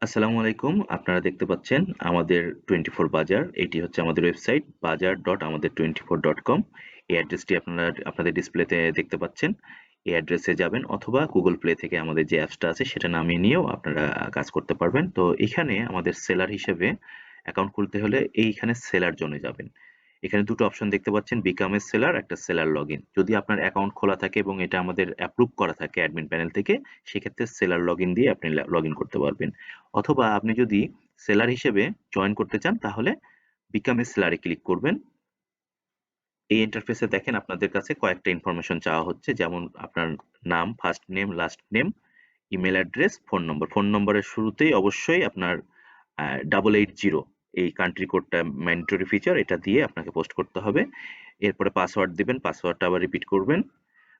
আসসালামু আলাইকুম। আপনারা দেখতে পাচ্ছেন আমাদের 24 বাজার। এটি হচ্ছে আমাদের ওয়েবসাইট bazaar.amader24.com। এই অ্যাড্রেসটি আপনাদের ডিসপ্লেতে দেখতে পাচ্ছেন। এই অ্যাড্রেসে যাবেন অথবা Google Play থেকে আমাদের যে অ্যাপসটা আছে সেটা নামিয়ে নিয়েও আপনারা কাজ করতে পারবেন। তো এখানে আমাদের সেলার হিসেবে অ্যাকাউন্ট খুলতে হলে এইখানে সেলার জোনে যাবেন। এখানে দুটো অপশন দেখতে পাচ্ছেন, বিকাম এ সেলার, একটা সেলার লগইন। যদি আপনার অ্যাকাউন্ট খোলা থাকে এবং এটা আমাদের অ্যাপ্রুভ করা থাকে অ্যাডমিন প্যানেল থেকে, সেক্ষেত্রে সেলার লগইন দিয়ে আপনি লগইন করতে পারবেন। অথবা আপনি যদি সেলার হিসেবে জয়েন করতে চান তাহলে বিকাম এ সেলারে ক্লিক করবেন। এই ইন্টারফেসে দেখেন আপনাদের কাছে কয়েকটা ইনফরমেশন চাওয়া হচ্ছে, যেমন আপনার নাম, first name, last name, email address, phone নম্বর। ফোন নম্বরের শুরুতেই অবশ্যই আপনার 880 এই কান্ট্রি কোডটা ম্যান্ডেটরি ফিচার, এটা দিয়ে আপনাকে পোস্ট করতে হবে। এরপরে পাসওয়ার্ড দিবেন, পাসওয়ার্ডটা আবার রিপিট করবেন।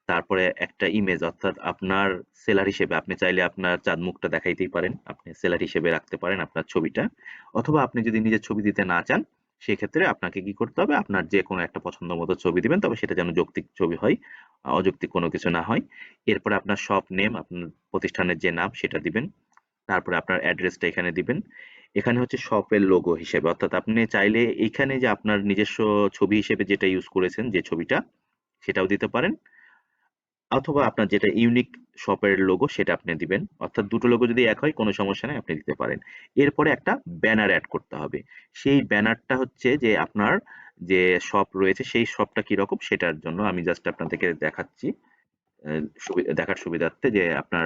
তারপরে একটা ইমেজ, অর্থাৎ আপনার সেলার হিসেবে আপনি চাইলে আপনার চাঁদ মুখটা দেখাইতেই পারেন, আপনি সেলার হিসেবে রাখতে পারেন আপনার ছবিটা। অথবা আপনি যদি নিজের ছবি দিতে না চান, সেক্ষেত্রে আপনাকে কি করতে হবে, আপনার যে কোনো একটা পছন্দ মতো ছবি দিবেন, তবে সেটা যেন যৌক্তিক ছবি হয়, অযৌক্তিক কোনো কিছু না হয়। এরপরে আপনার শপ নেম, আপনার প্রতিষ্ঠানের যে নাম সেটা দিবেন। তারপরে আপনার অ্যাড্রেসটা এখানে দিবেন। এখানে হচ্ছে শপের লোগো হিসেবে, অর্থাৎ আপনি চাইলে এখানে যে আপনার নিজস্ব ছবি হিসেবে যেটা ইউজ করেছেন, যে ছবিটা, সেটাও দিতে পারেন। অথবা আপনার যেটা ইউনিক শপের লোগো সেটা আপনি দিবেন, অর্থাৎ দুটো লোগো যদি এক হয় কোনো সমস্যা নেই, আপনি দিতে পারেন। এরপরে একটা ব্যানার অ্যাড করতে হবে। সেই ব্যানারটা হচ্ছে যে আপনার যে শপ রয়েছে সেই শপটা কিরকম সেটার জন্য আমি জাস্ট আপনাদেরকে দেখাচ্ছি, দেখার সুবিধার্থে, যে আপনার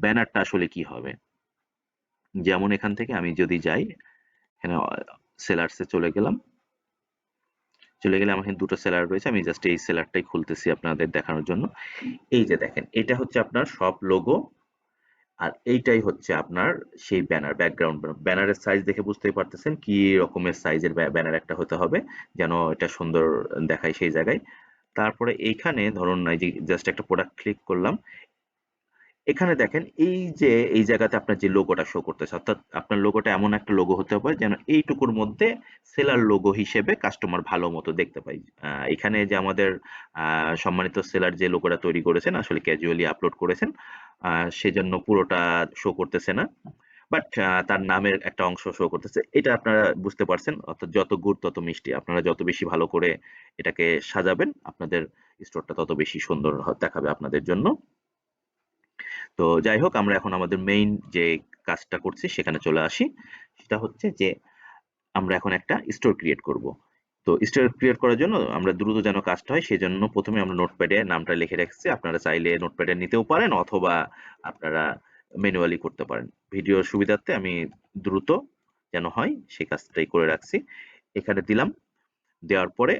ব্যানারটা আসলে কি হবে। যেমন এখান থেকে আমি যদি যাই, এখানে সেলার্সে চলে গেলে আমার এখানে দুটো সেলার রয়েছে, আমি জাস্ট এই সেলারটাই খুলতেছি আপনাদের দেখানোর জন্য। এই যে দেখেন, এটা হচ্ছে আপনার সব লোগো, আর এইটাই হচ্ছে আপনার সেই ব্যানার, ব্যাকগ্রাউন্ড ব্যানারের সাইজ দেখে বুঝতেই পারতেছেন কি রকমের সাইজের ব্যানার একটা হতে হবে, যেন এটা সুন্দর দেখায় সেই জায়গায়। তারপরে এইখানে ধরুন এই যে জাস্ট একটা প্রোডাক্ট ক্লিক করলাম, এখানে দেখেন এই যে এই জায়গাতে আপনার যে লোগোটা শো করতেছে, অর্থাৎ আপনার লোগোটা এমন একটা লোগো হতে হবে যেন এইটুকুর মধ্যে সেলার লোগো হিসেবে কাস্টমার ভালো মতো দেখতে পাই। এখানে যে আমাদের সম্মানিত সেলার যে লোগোটা তৈরি করেছেন, আসলে ক্যাজুয়ালি আপলোড করেছেন, সেজন্য পুরোটা শো করতেছে না, বাট তার নামের একটা অংশ শো করতেছে। এটা আপনারা বুঝতে পারছেন, অর্থাৎ যত গুড় তত মিষ্টি, আপনারা যত বেশি ভালো করে এটাকে সাজাবেন, আপনাদের স্টোরটা তত বেশি সুন্দর দেখাবে আপনাদের জন্য। তো যাই হোক, আমরা এখন আমাদের মেইন যে কাজটা করছি সেখানে চলে আসি। সেটা হচ্ছে যে আমরা এখন একটা স্টোর ক্রিয়েট করব। তো স্টোর ক্রিয়েট করার জন্য আমরা দ্রুত যেন কাজটা হয়, সেজন্য প্রথমে আমরা নোটপ্যাডে নামটা লিখে রাখছি। আপনারা চাইলে নোটপ্যাডে নিতেও পারেন, অথবা আপনারা ম্যানুয়ালি করতে পারেন। ভিডিওর সুবিধার্থে আমি দ্রুত যেন হয় সেই কাজটাই করে রাখছি। এখানে দিলাম, দেওয়ার পরে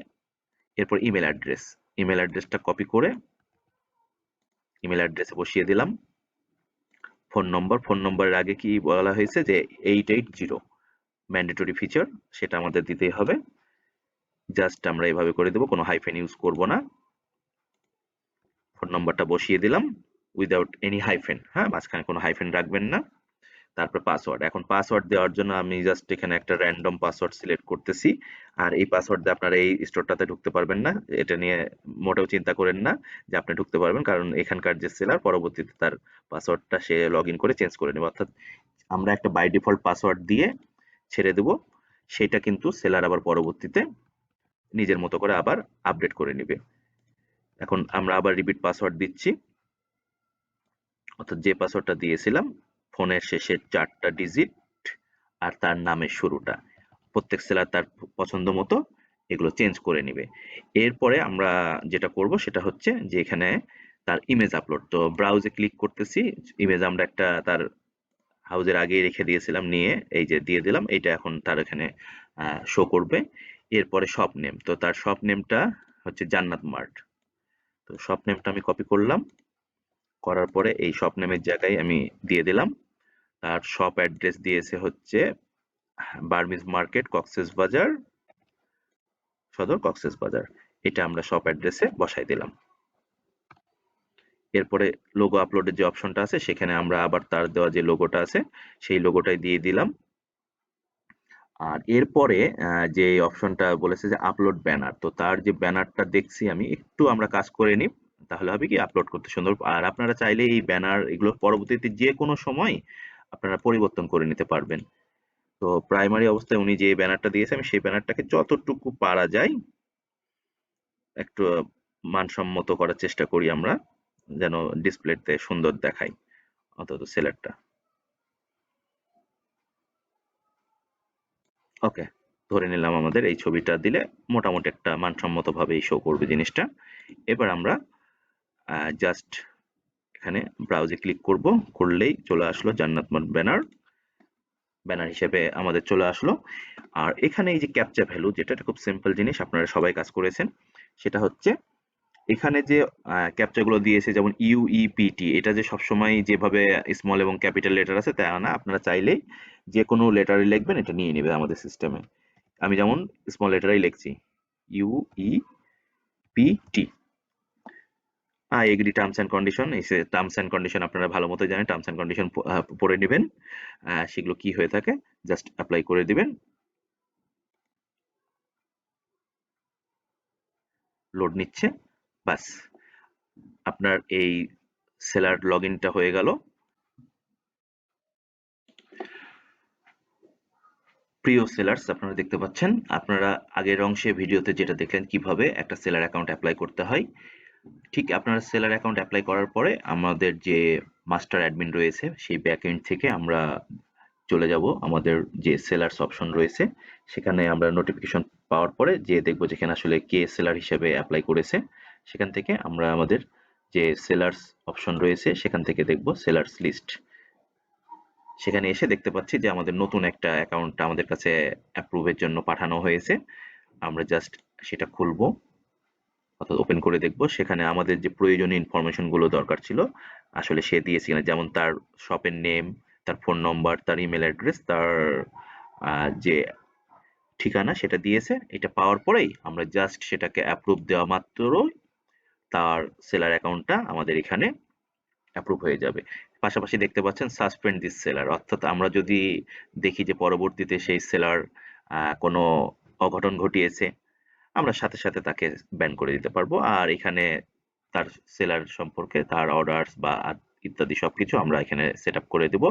এরপর ইমেল অ্যাড্রেসটা কপি করে ইমেল অ্যাড্রেসে বসিয়ে দিলাম। ফোন নম্বরের আগে কি বলা হয়েছে, যে 880 ম্যান্ডেটরি ফিচার, সেটা আমাদের দিতেই হবে। জাস্ট আমরা এভাবে করে দেবো, কোনো হাইফেন ইউজ করব না। ফোন নম্বরটা বসিয়ে দিলাম উইদাউট এনি হাইফেন, হ্যাঁ, মাঝখানে কোনো হাইফেন রাখবেন না। তারপর পাসওয়ার্ড, এখন পাসওয়ার্ড দেওয়ার জন্য আমি জাস্ট এখানে একটা র্যান্ডম পাসওয়ার্ড সিলেক্ট করতেছি। আর এই পাসওয়ার্ড দিয়ে আপনারা এই স্টোরটাতে ঢুকতে পারবেন না, এটা নিয়ে মোটেও চিন্তা করেন না যে আপনি ঢুকতে পারবেন, কারণ এখানকার যে সেলার পরবর্তীতে তার পাসওয়ার্ডটা সে লগ ইন করে চেঞ্জ করে নেবে। অর্থাৎ আমরা একটা বাই ডিফল্ট পাসওয়ার্ড দিয়ে ছেড়ে দেব, সেটা কিন্তু সেলার আবার পরবর্তীতে নিজের মতো করে আবার আপডেট করে নেবে। এখন আমরা আবার রিপিট পাসওয়ার্ড দিচ্ছি, অর্থাৎ যে পাসওয়ার্ডটা দিয়েছিলাম, ফোনের শেষের 4টা ডিজিট আর তার নামের শুরুটা, প্রত্যেক সেলার তার পছন্দ মতো এগুলো চেঞ্জ করে নিবে। এরপরে আমরা যেটা করব সেটা হচ্ছে যে এখানে তার ইমেজ আপলোড, তো ব্রাউজে ক্লিক করতেছি, ইমেজ আমরা একটা তার হাউজের আগেই রেখে দিয়েছিলাম, নিয়ে এই যে দিয়ে দিলাম, এইটা এখন তার এখানে শো করবে। এরপরে শপ নেম, তো তার শপ নেমটা হচ্ছে জান্নাত মার্ট। তো শপ নেমটা আমি কপি করলাম, করার পরে এই শপ নেমের জায়গায় আমি দিয়ে দিলাম। তার শপ অ্যাড্রেস দিয়েছে হচ্ছে বার্মিজ মার্কেট, কক্সেস বাজার সদর, কক্সেস বাজার। এটা আমরা শপ অ্যাড্রেসে বসাই দিলাম। এরপরে লোগো আপলোডের যে অপশনটা আছে, সেখানে আমরা আবার তার দেওয়া যে লোগোটা আছে সেই লোগোটাই দিয়ে দিলাম। আর এরপরে যে অপশনটা বলেছে যে আপলোড ব্যানার, তো তার যে ব্যানারটা দেখছি আমি, একটু আমরা কাজ করে নিই, তাহলে হবে কি আপলোড করতে সুন্দর। আর আপনারা চাইলে এই ব্যানার এগুলো পরবর্তীতে যে কোনো সময় আপনারা পরিবর্তন করে নিতে পারবেন। তো প্রাইমারি অবস্থায় উনি যে ব্যানারটা দিয়েছে আমি সেই ব্যানারটাকে যতটুকু পারা যায় একটু মানসম্মত করার চেষ্টা করি আমরা, যেন ডিসপ্লেতে সুন্দর দেখায় অন্তত সেলারটা। ওকে, ধরে নিলাম আমাদের এই ছবিটা দিলে মোটামুটি একটা মানসম্মত ভাবেই শো করবে জিনিসটা। এবার আমরা জাস্ট এখানে ব্রাউজে ক্লিক করব, করলেই চলে আসলো জান্নাত মার্ট ব্যানার, ব্যানার হিসেবে আমাদের চলে আসলো। আর এখানে এই যে ক্যাপচা ভ্যালু, যেটা এটা খুব সিম্পল জিনিস, আপনারা সবাই কাজ করেছেন, সেটা হচ্ছে এখানে যে ক্যাপচাগুলো দিয়েছে যেমন ইউইপিটি, এটা যে সবসময় যেভাবে স্মল এবং ক্যাপিটাল লেটার আছে তা না, আপনারা চাইলেই যে কোনো লেটারে লিখবেন, এটা নিয়ে নেবে আমাদের সিস্টেমে। আমি যেমন স্মল লেটারেই লিখছি ইউইপিটি। এগ্রি টার্মস অ্যান্ড কন্ডিশন, এই টার্মস অ্যান্ড কন্ডিশন আপনারা ভালো মতো জানেন, টার্মস অ্যান্ড কন্ডিশন পড়ে নেবেন। সেগুলো কি হয়ে থাকে জাস্ট অ্যাপ্লাই করে দিবেন, লোড নিচ্ছে, বাস আপনার এই সেলার লগ ইনটা হয়ে গেল। প্রিয় সেলার্স, আপনারা দেখতে পাচ্ছেন, আপনারা আগের অংশে ভিডিওতে যেটা দেখলেন কিভাবে একটা সেলার অ্যাকাউন্ট অ্যাপ্লাই করতে হয়, ঠিক আপনারা সেলার অ্যাকাউন্ট অ্যাপ্লাই করার পরে আমাদের যে মাস্টার অ্যাডমিন রয়েছে সেই ব্যাক এন্ড থেকে আমরা চলে যাব আমাদের যে সেলার্স অপশন রয়েছে, সেখানে আমরা নোটিফিকেশন পাওয়ার পরে যে দেখবো যেখানে আসলে কে সেলার হিসেবে অ্যাপ্লাই করেছে, সেখান থেকে আমরা আমাদের যে সেলার্স অপশন রয়েছে সেখান থেকে দেখব সেলার্স লিস্ট। সেখানে এসে দেখতে পাচ্ছি যে আমাদের নতুন একটা অ্যাকাউন্ট আমাদের কাছে অ্যাপ্রুভের জন্য পাঠানো হয়েছে। আমরা জাস্ট সেটা খুলবো, অর্থাৎ ওপেন করে দেখব সেখানে আমাদের যে প্রয়োজনীয় ইনফরমেশন গুলো দরকার ছিল আসলে সে দিয়েছে কিনা, যেমন তার শপের নেম, তার ফোন নম্বর, তার ইমেল অ্যাড্রেস, তার যে ঠিকানা সেটা দিয়েছে। এটা পাওয়ার পরেই আমরা জাস্ট সেটাকে অ্যাপ্রুভ দেওয়া মাত্রই তার সেলার অ্যাকাউন্টটা আমাদের এখানে অ্যাপ্রুভ হয়ে যাবে। পাশাপাশি দেখতে পাচ্ছেন সাসপেন্ড দিস সেলার, অর্থাৎ আমরা যদি দেখি যে পরবর্তীতে সেই সেলার কোনো অঘটন ঘটিয়েছে, আমরা সাথে সাথে তাকে ব্যান করে দিতে পারবো। আর এখানে তার সেলার সম্পর্কে তার অর্ডারস বা ইত্যাদি সবকিছু আমরা এখানে সেট আপ করে দেব।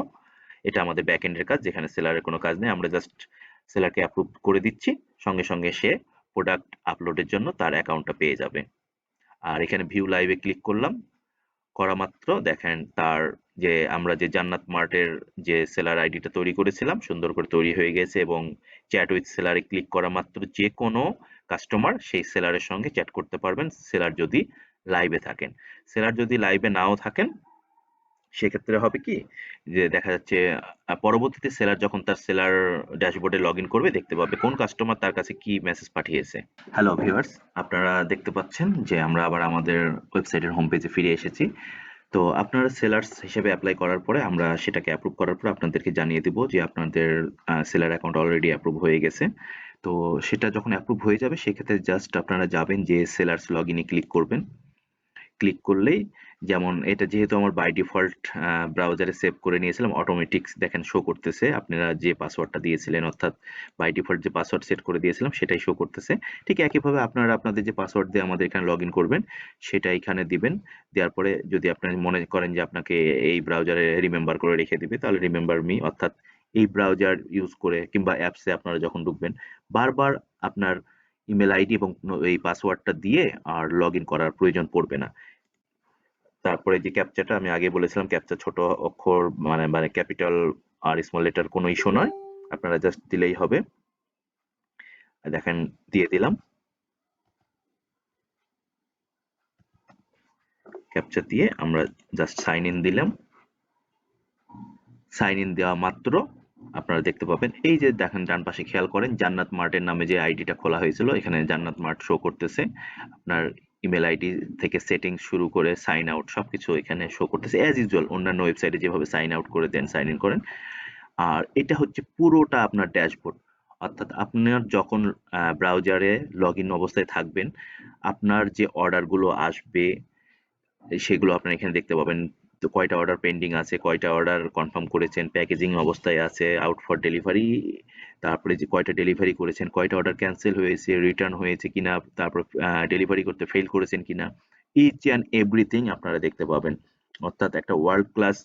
এটা আমাদের ব্যাক এন্ডের কাজ, যেখানে সেলারের কোনো কাজ নেই, আমরা জাস্ট সেলারকে অ্যাপ্রুভ করে দিচ্ছি, সঙ্গে সঙ্গে সে প্রোডাক্ট আপলোডের জন্য তার অ্যাকাউন্টটা পেয়ে যাবে। আর এখানে ভিউ লাইভে ক্লিক করলাম, করা মাত্র দেখেন তার যে আমরা যে জান্নাত মার্টের যে সেলার আইডিটা তৈরি করেছিলাম সুন্দর করে তৈরি হয়ে গেছে, এবং চ্যাট উইথ সেলারে ক্লিক করা মাত্র যে কোনো কাস্টমার সেই সেলারের সঙ্গে চ্যাট করতে পারবেন, সেলার যদি লাইভে থাকেন। সেলার যদি লাইভে নাও থাকেন সেক্ষেত্রে হবে কি, যে দেখা যাচ্ছে পরবর্তীতে সেলার যখন তার সেলার ড্যাশবোর্ডে লগ ইন করবে দেখতে পাবে কোন কাস্টমার তার কাছে কি মেসেজ পাঠিয়েছে। হ্যালো ভিউয়ার্স, আপনারা দেখতে পাচ্ছেন যে আমরা আবার আমাদের ওয়েবসাইটের হোম পেজে ফিরে এসেছি। তো আপনারা সেলার্স হিসেবে অ্যাপ্লাই করার পরে আমরা সেটাকে অ্যাপ্রুভ করার পরে আপনাদেরকে জানিয়ে দিব যে আপনাদের সেলার অ্যাকাউন্ট অলরেডি অ্যাপ্রুভ হয়ে গেছে। তো সেটা যখন অ্যাপ্রুভ হয়ে যাবে সেক্ষেত্রে জাস্ট আপনারা যাবেন যে সেলার্স লগ ইনে ক্লিক করবেন, ক্লিক করলেই যেমন এটা যেহেতু আমার বাই ডিফল্ট ব্রাউজারে সেভ করে নিয়েছিলাম, অটোমেটিক দেখেন শো করতেছে আপনারা যে পাসওয়ার্ডটা দিয়েছিলেন, অর্থাৎ বাই ডিফল্ট যে পাসওয়ার্ড সেট করে দিয়েছিলাম সেটাই শো করতেছে। ঠিক একইভাবে আপনারা আপনাদের যে পাসওয়ার্ড দিয়ে আমাদের এখানে লগ ইন করবেন সেটা এখানে দিবেন। দেওয়ার পরে যদি আপনারা মনে করেন যে আপনাকে এই ব্রাউজারে রিমেম্বার করে রেখে দিবে, তাহলে রিমেম্বার মি, অর্থাৎ এই ব্রাউজার ইউজ করে কিংবা অ্যাপসে আপনারা যখন ঢুকবেন বারবার আপনার ইমেল আইডি এবং এই পাসওয়ার্ডটা দিয়ে আর লগ ইন করার প্রয়োজন পড়বে না। তারপরে যে ক্যাপচাটা আমি আগে বলেছিলাম, ক্যাপচা ছোট অক্ষর মানে মানে ক্যাপিটাল আর স্মল লেটার কোনো ইস্যু নয়, আপনারা জাস্ট দিলেই হবে। দেখেন দিয়ে দিলাম, ক্যাপচা দিয়ে আমরা জাস্ট সাইন ইন দিলাম। সাইন ইন দেওয়া মাত্র আপনারা দেখতে পাবেন এই যে দেখেন ডান পাশে খেয়াল করেন জান্নাত মার্টের নামে যে আইডিটা খোলা হয়েছিল এখানে জান্নাত মার্ট শো করতেছে। আপনার ইমেল আইডি থেকে সেটিং শুরু করে সাইন আউট সবকিছু এখানে শো করতেছে অ্যাজ ইউজুয়াল অন্যান্য ওয়েবসাইটে যেভাবে সাইন আউট করে দেন সাইন ইন করেন। আর এটা হচ্ছে পুরোটা আপনার ড্যাশবোর্ড, অর্থাৎ আপনার যখন ব্রাউজারে লগ ইন অবস্থায় থাকবেন আপনার যে অর্ডারগুলো আসবে সেগুলো আপনারা এখানে দেখতে পাবেন। তো কয়টা অর্ডার পেন্ডিং আছে, কয়টা অর্ডার কনফার্ম করেছেন, প্যাকেজিং অবস্থায় আছে, আউট ফর ডেলিভারি, তারপরে যে কয়টা ডেলিভারি করেছেন, কয়টা অর্ডার ক্যান্সেল হয়েছে, রিটার্ন হয়েছে কিনা, তারপর ডেলিভারি করতে ফেল করেছেন কিনা, ইচ অ্যান্ড এভরিথিং আপনারা দেখতে পাবেন। অর্থাৎ একটা ওয়ার্ল্ড ক্লাস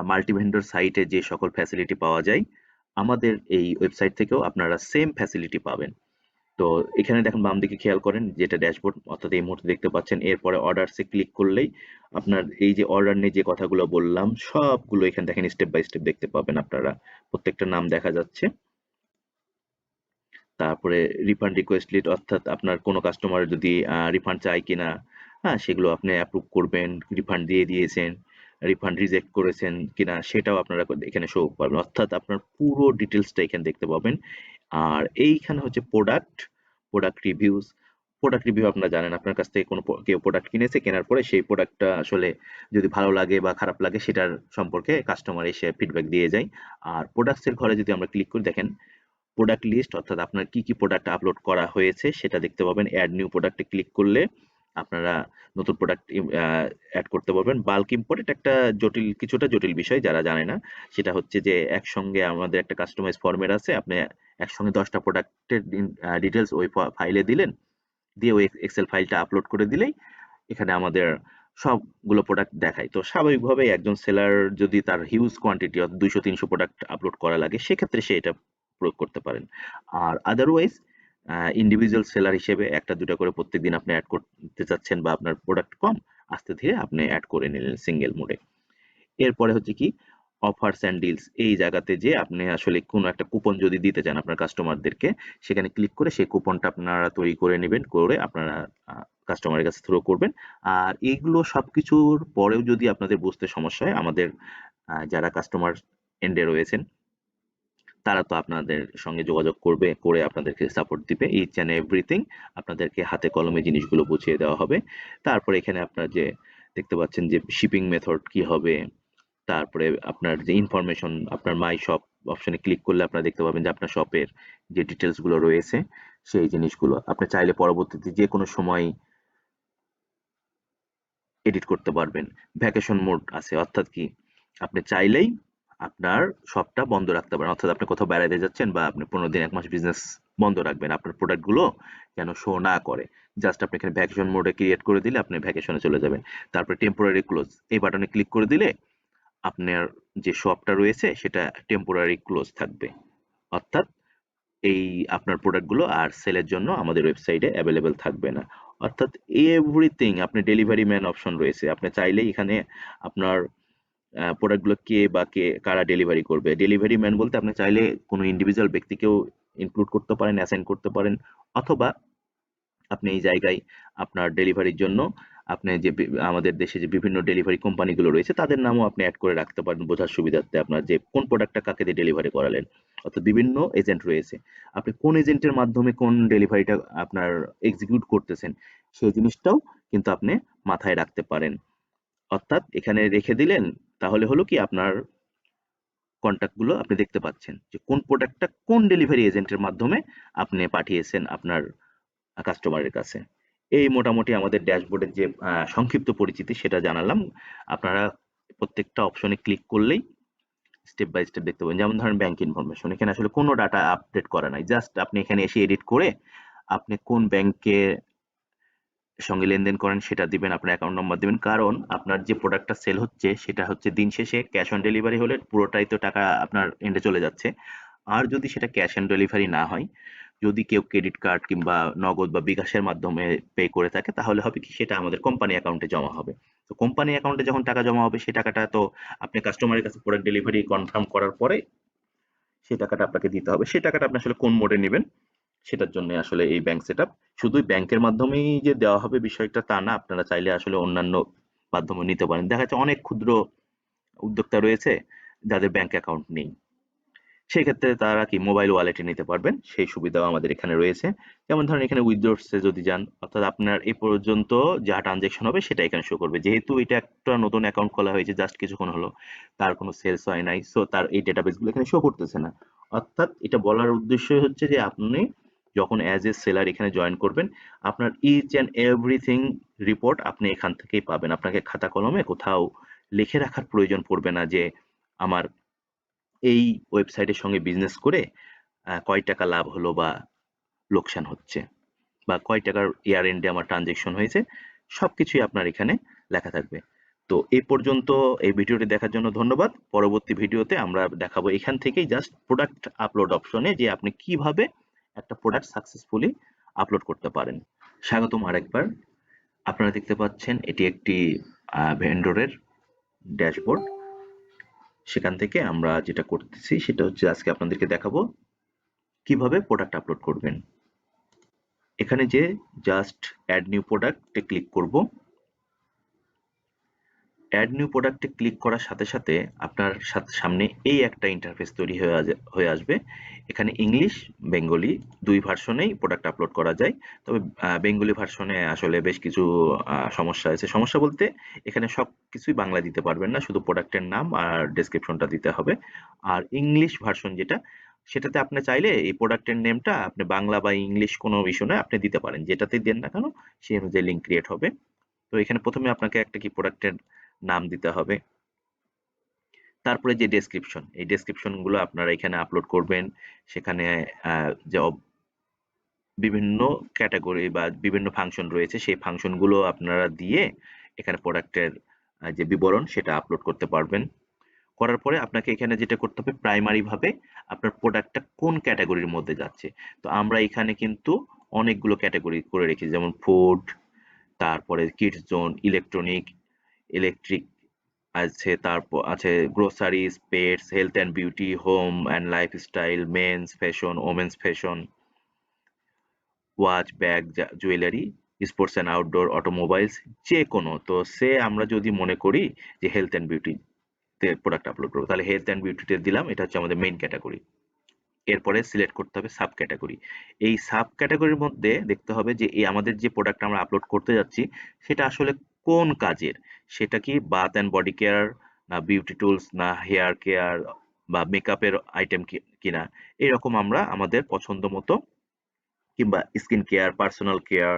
মাল্টি ভেন্ডর সাইটে যে সকল ফ্যাসিলিটি পাওয়া যায় আমাদের এই ওয়েবসাইট থেকেও আপনারা সেম ফ্যাসিলিটি পাবেন। তো এখানে দেখেন বাম দিকে খেয়াল করেন যেটা ড্যাশবোর্ড অর্থাৎ এই মুহূর্তে দেখতে পাচ্ছেন, এরপরে অর্ডারসে ক্লিক করলেই আপনার এই যে অর্ডার নিয়ে যে কথাগুলো বললাম সবগুলো এখানে দেখেন স্টেপ বাই স্টেপ দেখতে পাবেন আপনারা, প্রত্যেকটা নাম দেখা যাচ্ছে। তারপরে রিফান্ড রিকোয়েস্ট লিড অর্থাৎ আপনার কোনো কাস্টমার যদি রিফান্ড চায় কিনা, হ্যাঁ সেগুলো আপনি অ্যাপ্রুভ করবেন, রিফান্ড দিয়ে দিয়েছেন, রিফান্ড রিজেক্ট করেছেন কিনা সেটাও আপনারা এখানে শো পাবেন, অর্থাৎ আপনার পুরো ডিটেলসটা এখানে দেখতে পাবেন। আর এইখানে হচ্ছে product, product reviews. Product review আপনারা জানেন, আপনার কাছ থেকে কোনো কেউ প্রোডাক্ট কিনেছে, কেনার পরে সেই প্রোডাক্টটা আসলে যদি ভালো লাগে বা খারাপ লাগে সেটার সম্পর্কে কাস্টমার এসে ফিডব্যাক দিয়ে যায়। আর প্রোডাক্টসের ঘরে যদি আমরা ক্লিক করি দেখেন প্রোডাক্ট লিস্ট অর্থাৎ আপনার কি কি প্রোডাক্ট আপলোড করা হয়েছে সেটা দেখতে পাবেন। অ্যাড নিউ প্রোডাক্টে ক্লিক করলে আপনারা নতুন প্রোডাক্ট অ্যাড করতে পারবেন। বাল্ক ইম্পোর্ট এটা একটা কিছুটা জটিল বিষয় যারা জানে না, সেটা হচ্ছে যে একসঙ্গে আমাদের একটা কাস্টমাইজ ফরম্যাট আছে, আপনি একসঙ্গে 10টা প্রোডাক্টের ডিটেলস ওই ফাইলে দিলেন, দিয়ে ওই এক্সেল ফাইলটা আপলোড করে দিলেই এখানে আমাদের সবগুলো প্রোডাক্ট দেখায়। তো স্বাভাবিকভাবেই একজন সেলার যদি তার হিউজ কোয়ান্টিটি অর্থাৎ 200-300 প্রোডাক্ট আপলোড করা লাগে সেক্ষেত্রে সে এটা প্রয়োগ করতে পারেন। আর আদারওয়াইজ ইন্ডিভিজুয়াল সেলার হিসেবে একটা দুটা করে প্রত্যেকদিন আপনি অ্যাড করতে চাচ্ছেন বা আপনার প্রোডাক্ট কম, আস্তে ধীরে আপনি অ্যাড করে নিলেন সিঙ্গেল মোডে। এরপরে হচ্ছে কি অফার্স অ্যান্ড ডিলস, এই জায়গাতে যে আপনি আসলে কোনো একটা কুপন যদি দিতে চান আপনার কাস্টমারদেরকে, সেখানে ক্লিক করে সেই কুপনটা আপনারা তৈরি করে নেবেন, করে আপনারা কাস্টমারের কাছে থ্রো করবেন। আর এইগুলো সবকিছুর পরেও যদি আপনাদের বুঝতে সমস্যা হয়, আমাদের যারা কাস্টমার এন্ডে রয়েছেন তারা তো আপনাদের সঙ্গে যোগাযোগ করবে, করে আপনাদেরকে সাপোর্ট দিবে, ইচ অ্যান্ড এভরিথিং আপনাদেরকে হাতে কলমে জিনিসগুলো বুঝিয়ে দেওয়া হবে। তারপরে এখানে আপনার যে দেখতে পাচ্ছেন যে শিপিং মেথড কি হবে, তারপরে আপনার যে ইনফরমেশন, আপনার মাই শপ অপশনে ক্লিক করলে আপনারা দেখতে পাবেন যে আপনার শপের যে ডিটেলস গুলো রয়েছে সেই জিনিসগুলো আপনি চাইলে পরবর্তীতে যে কোনো সময় এডিট করতে পারবেন। ভ্যাকেশন মোড আছে অর্থাৎ কি আপনি চাইলেই আপনার শপটা বন্ধ রাখতে পারেন, অর্থাৎ আপনি কোথাও বেড়াতে যাচ্ছেন বা আপনি 15 দিন 1 মাস বিজনেস বন্ধ রাখবেন, আপনার প্রোডাক্টগুলো যেন শো না করে, জাস্ট আপনি এখানে ভ্যাকেশন মোডে ক্রিয়েট করে দিলে আপনি ভ্যাকেশনে চলে যাবেন। তারপরে টেম্পোরারি ক্লোজ এই বাটনে ক্লিক করে দিলে আপনার যে শপটা রয়েছে সেটা টেম্পোরারি ক্লোজ থাকবে, অর্থাৎ এই আপনার প্রোডাক্টগুলো আর সেলের জন্য আমাদের ওয়েবসাইটে অ্যাভেলেবেল থাকবে না। অর্থাৎ এভরিথিং আপনি ডেলিভারি ম্যান অপশন রয়েছে, আপনি চাইলেই এখানে আপনার প্রোডাক্টগুলো কে বা কারা ডেলিভারি করবে, ডেলিভারি ম্যান বলতে আপনি চাইলে কোনো ইন্ডিভিজুয়াল ব্যক্তিকেও ইনক্লুড করতে পারেন, অ্যাসাইন করতে পারেন, অথবা আপনি এই জায়গায় আপনার ডেলিভারির জন্য আপনি যে আমাদের দেশে যে বিভিন্ন ডেলিভারি কোম্পানিগুলো রয়েছে তাদের নামও আপনি অ্যাড করে রাখতে পারেন বোঝার সুবিধার্থে, আপনার যে কোন প্রোডাক্টটা কাকে দিয়ে ডেলিভারি করালেন। অর্থাৎ বিভিন্ন এজেন্ট রয়েছে, আপনি কোন এজেন্টের মাধ্যমে কোন ডেলিভারিটা আপনার এক্সিকিউট করতেছেন সেই জিনিসটাও কিন্তু আপনি মাথায় রাখতে পারেন। অর্থাৎ এখানে রেখে দিলেন, তাহলে হলো কি আপনার কন্টাক্ট গুলো আপনি দেখতে পাচ্ছেন যে কোন প্রোডাক্টটা কোন ডেলিভারি এজেন্টের মাধ্যমে আপনি পাঠিয়েছেন আপনার কাস্টমারের কাছে। এই মোটামুটি আমাদের ড্যাশবোর্ডের যে সংক্ষিপ্ত পরিচিতি সেটা জানালাম। আপনারা প্রত্যেকটা অপশনে ক্লিক করলেই স্টেপ বাই স্টেপ দেখতে পাবেন। যেমন ধরেন ব্যাংক ইনফরমেশন, এখানে আসলে কোনো ডাটা আপডেট করা নাই, জাস্ট আপনি এখানে এসে এডিট করে আপনি কোন ব্যাংকে সঙ্গে লেনদেন করেন সেটা দিবেন, আপনার অ্যাকাউন্ট নাম্বার দিবেন, কারণ আপনার যে প্রোডাক্টটা সেল হচ্ছে সেটা হচ্ছে দিন শেষে ক্যাশ অন ডেলিভারি হলে পুরোটাই তো টাকা আপনার এন্ডে চলে যাচ্ছে। আর যদি সেটা ক্যাশ অন ডেলিভারি না হয়, যদি কেউ ক্রেডিট কার্ড কিংবা নগদ বা বিকাশের মাধ্যমে পে করে থাকে, তাহলে হবে কি সেটা আমাদের কোম্পানি অ্যাকাউন্টে জমা হবে। তো কোম্পানি অ্যাকাউন্টে যখন টাকা জমা হবে সেই টাকাটা তো আপনি কাস্টমারের কাছে প্রোডাক্ট ডেলিভারি কনফার্ম করার পরে সেই টাকাটা আপনাকে দিতে হবে। সেই টাকাটা আপনি আসলে কোন মোডে নেবেন সেটার জন্য আসলে এই ব্যাংক সেটআপ। শুধুই ব্যাংকের মাধ্যমেই যে দেওয়া হবে বিষয়টা তা না, আপনারা চাইলে আসলে অন্যান্য মাধ্যমে নিতে পারেন। দেখা যাচ্ছে অনেক ক্ষুদ্র উদ্যোক্তা রয়েছে যাদের ব্যাংক অ্যাকাউন্ট নেই, সেই ক্ষেত্রে তারা কি মোবাইল ওয়ালেটে নিতে পারবেন, সেই সুবিধাও আমাদের এখানে রয়েছে। যেমন ধরেন এখানে উইথড্রোসে যদি যান, অর্থাৎ আপনার এ পর্যন্ত যা ট্রানজেকশন হবে সেটা এখানে শো করবে। যেহেতু এটা একটা নতুন অ্যাকাউন্ট খোলা হয়েছে জাস্ট কিছুক্ষণ হলো, তার কোনো সেলস হয় নাই, সো তার এই ডেটাবেসগুলো এখানে শো করতেছে না। অর্থাৎ এটা বলার উদ্দেশ্য হচ্ছে যে আপনি যখন অ্যাজ এ সেলার এখানে জয়েন করবেন, আপনার ইচ অ্যান্ড এভরিথিং রিপোর্ট আপনি এখান থেকেই পাবেন। আপনাকে খাতা কলমে কোথাও লিখে রাখার প্রয়োজন পড়বে না যে আমার এই ওয়েবসাইটের সঙ্গে বিজনেস করে কয় টাকা লাভ হলো বা লোকসান হচ্ছে, বা কয় টাকার ইয়ার এন্ডে আমার ট্রানজেকশন হয়েছে, সবকিছুই আপনার এখানে লেখা থাকবে। তো এই পর্যন্ত এই ভিডিওটি দেখার জন্য ধন্যবাদ। পরবর্তী ভিডিওতে আমরা দেখাবো এখান থেকেই জাস্ট প্রোডাক্ট আপলোড অপশনে যে আপনি কিভাবে একটা প্রোডাক্ট সাকসেসফুলি আপলোড করতে পারেন। স্বাগতম আরেকবার। আপনারা দেখতে পাচ্ছেন এটি একটি ভেন্ডরের ড্যাশবোর্ড। সেখান থেকে আমরা যেটা করতেছি সেটা হচ্ছে আজকে আপনাদেরকে দেখাবো কিভাবে প্রোডাক্ট আপলোড করবেন। এখানে যে জাস্ট অ্যাড নিউ প্রোডাক্টে ক্লিক করব। অ্যাড নিউ প্রোডাক্টে ক্লিক করার সাথে সাথে আপনার সামনে এই একটা ইন্টারফেস তৈরি হয়ে আসবে। এখানে ইংলিশ বেঙ্গলি দুই ভার্সনেই প্রোডাক্ট আপলোড করা যায়। তবে বেঙ্গলি ভার্সনে আসলে বেশ কিছু সমস্যা আছে। সমস্যা বলতে এখানে সব কিছুই বাংলা দিতে পারবেন না, শুধু প্রোডাক্টের নাম আর ডেসক্রিপশনটা দিতে হবে। আর ইংলিশ ভার্সন যেটা, সেটাতে আপনি চাইলে এই প্রোডাক্টের নেমটা আপনি বাংলা বা ইংলিশ কোনো ইস্যু নয়, আপনি দিতে পারেন, যেটাতেই দেন না কেন সেই অনুযায়ী লিঙ্ক ক্রিয়েট হবে। তো এখানে প্রথমে আপনাকে একটা কি প্রোডাক্টের নাম দিতে হবে। তারপরে যে ডেসক্রিপশন, এই ডেসক্রিপশন গুলো আপনারা এখানে আপলোড করবেন। সেখানে যে বিভিন্ন ক্যাটাগরি বা বিভিন্ন ফাংশন রয়েছে সেই ফাংশন গুলো আপনারা দিয়ে এখানে প্রোডাক্টের যে বিবরণ সেটা আপলোড করতে পারবেন। করার পরে আপনাকে এখানে যেটা করতে হবে, প্রাইমারি ভাবে আপনার প্রোডাক্টটা কোন ক্যাটাগরির মধ্যে যাচ্ছে। তো আমরা এখানে কিন্তু অনেকগুলো ক্যাটাগরি করে রেখেছি, যেমন ফুড, তারপরে কিডস জোন, ইলেকট্রনিক, ইলেকট্রিক আছে, তারপর আছে groceries, pets, health and beauty, home and lifestyle, men's fashion, women's fashion, watch, bag, jewellery, sports and outdoor, automobiles, যে কোনো। তো আমরা যদি মনে করি যে হেলথ অ্যান্ড বিউটি তে প্রোডাক্ট আপলোড করবো, তাহলে হেলথ অ্যান্ড বিউটিতে দিলাম, এটা হচ্ছে আমাদের মেইন ক্যাটাগরি। এরপরে সিলেক্ট করতে হবে সাব ক্যাটাগরি। এই সাব ক্যাটাগরির মধ্যে দেখতে হবে যে এই আমাদের যে প্রোডাক্ট আমরা আপলোড করতে যাচ্ছি সেটা আসলে কোন কাজের। সেটা কি বাথ অ্যান্ড বডি কেয়ার, না বিউটি টুলস, না হেয়ার কেয়ার বা মেকআপের আইটেম কিনা, এরকম আমরা আমাদের পছন্দ মতো, কিংবা স্কিন কেয়ার, পার্সোনাল কেয়ার,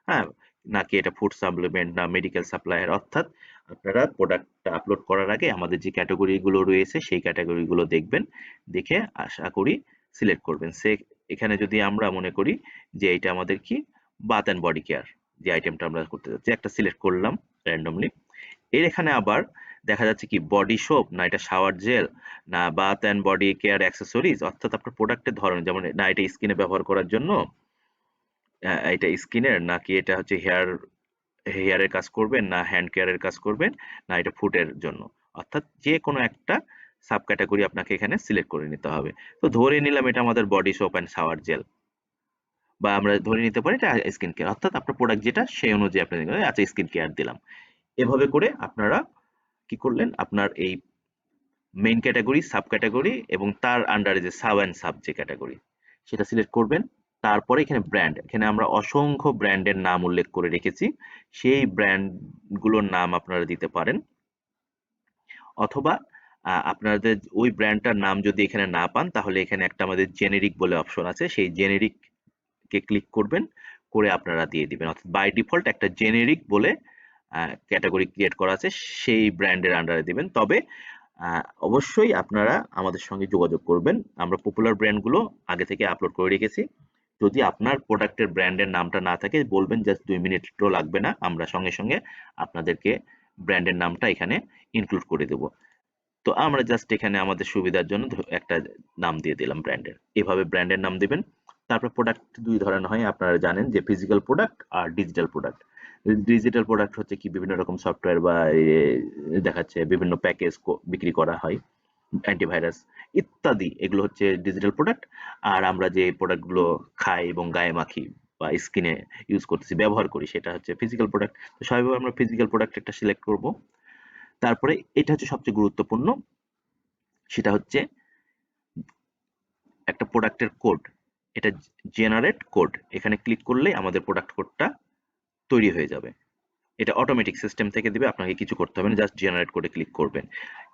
হ্যাঁ, নাকি এটা ফুড সাপ্লিমেন্ট না মেডিকেল সাপ্লায়ার। অর্থাৎ আপনারা প্রোডাক্টটা আপলোড করার আগে আমাদের যে ক্যাটাগরি গুলো রয়েছে সেই ক্যাটাগরি গুলো দেখবেন, দেখে আশা করি সিলেক্ট করবেন। এখানে যদি আমরা মনে করি যে এটা আমাদের কি বাথ অ্যান্ড বডি কেয়ার, যে আইটেমটা আমরা করতে যাচ্ছি, একটা সিলেক্ট করলাম র্যান্ডমলি। এর এখানে আবার দেখা যাচ্ছে কি বডি সোপ, না এটা শাওয়ার জেল, না bath and body care accessories. অর্থাৎ আপনার প্রোডাক্টের ধরন, যেমন না এটা স্কিনে ব্যবহার করার জন্য, এটা স্কিনের, নাকি এটা হচ্ছে হেয়ারের কাজ করবেন, না হ্যান্ড কেয়ারের কাজ করবেন, না এটা ফুটের জন্য। অর্থাৎ যে কোনো একটা সাব ক্যাটাগরি আপনাকে এখানে সিলেক্ট করে নিতে হবে। তো ধরে নিলাম এটা আমাদের body soap and shower gel, বা আমরা ধরে নিতে পারি এটা স্কিন কেয়ার। অর্থাৎ আপনার প্রোডাক্ট যেটা সেই অনুযায়ী আপনি আচ্ছা স্কিন কেয়ার দিলাম। এভাবে করে আপনারা কি করলেন, আপনার এই মেইন ক্যাটাগরি, সাব ক্যাটাগরি এবং তার আন্ডারে যে সাব অ্যান্ড সাব যে ক্যাটাগরি সেটা সিলেক্ট করবেন। তারপরে এখানে ব্র্যান্ড, এখানে আমরা অসংখ্য ব্র্যান্ডের নাম উল্লেখ করে রেখেছি, সেই ব্র্যান্ড গুলোর নাম আপনারা দিতে পারেন। অথবা আপনাদের ওই ব্র্যান্ডটার নাম যদি এখানে না পান, তাহলে এখানে একটা আমাদের জেনেরিক বলে অপশন আছে, সেই জেনেরিক কে ক্লিক করবেন, করে আপনারা দিয়ে দিবেন। অর্থাৎ বাই ডিফল্ট একটা জেনেরিক বলে ক্যাটাগরি ক্রিয়েট করা আছে, সেই ব্র্যান্ডের আন্ডারে দিবেন। তবে অবশ্যই আপনারা আমাদের সঙ্গে যোগাযোগ করবেন, আমরা পপুলার ব্র্যান্ডগুলো আগে থেকে আপলোড করে রেখেছি। যদি আপনার প্রোডাক্টের ব্র্যান্ডের নামটা না থাকে বলবেন, জাস্ট 2 মিনিটও লাগবে না, আমরা সঙ্গে সঙ্গে আপনাদেরকে ব্র্যান্ডের নামটা এখানে ইনক্লুড করে দেব। তো আমরা জাস্ট এখানে আমাদের সুবিধার জন্য একটা নাম দিয়ে দিলাম ব্র্যান্ডের। এভাবে ব্র্যান্ডের নাম দিবেন। তারপর প্রোডাক্ট দুই ধরনের হয়, আপনারা জানেন যে ফিজিক্যাল প্রোডাক্ট আর ডিজিটাল প্রোডাক্ট। ডিজিটাল প্রোডাক্ট হচ্ছে কি বিভিন্ন রকম সফটওয়্যার বা দেখাচ্ছে বিভিন্ন প্যাকেজ বিক্রি করা হয়, অ্যান্টিভাইরাস ইত্যাদি, এগুলো হচ্ছে ডিজিটাল প্রোডাক্ট। আর আমরা যে প্রোডাক্টগুলো খাই এবং গায়ে মাখি বা স্কিনে ইউজ করতেছি, ব্যবহার করি, সেটা হচ্ছে ফিজিক্যাল প্রোডাক্ট। তো স্বাভাবিকভাবে আমরা ফিজিক্যাল প্রোডাক্ট একটা সিলেক্ট করব। তারপরে এটা হচ্ছে সবচেয়ে গুরুত্বপূর্ণ, সেটা হচ্ছে একটা প্রোডাক্টের কোড। এটা জেনারেট কোড, এখানে ক্লিক করলে আমাদের প্রোডাক্ট কোডটা তৈরি হয়ে যাবে। এটা অটোমেটিক সিস্টেম থেকে দিবে, আপনাকে কিছু করতে হবে না, জাস্ট জেনারেট কোডে ক্লিক করবেন।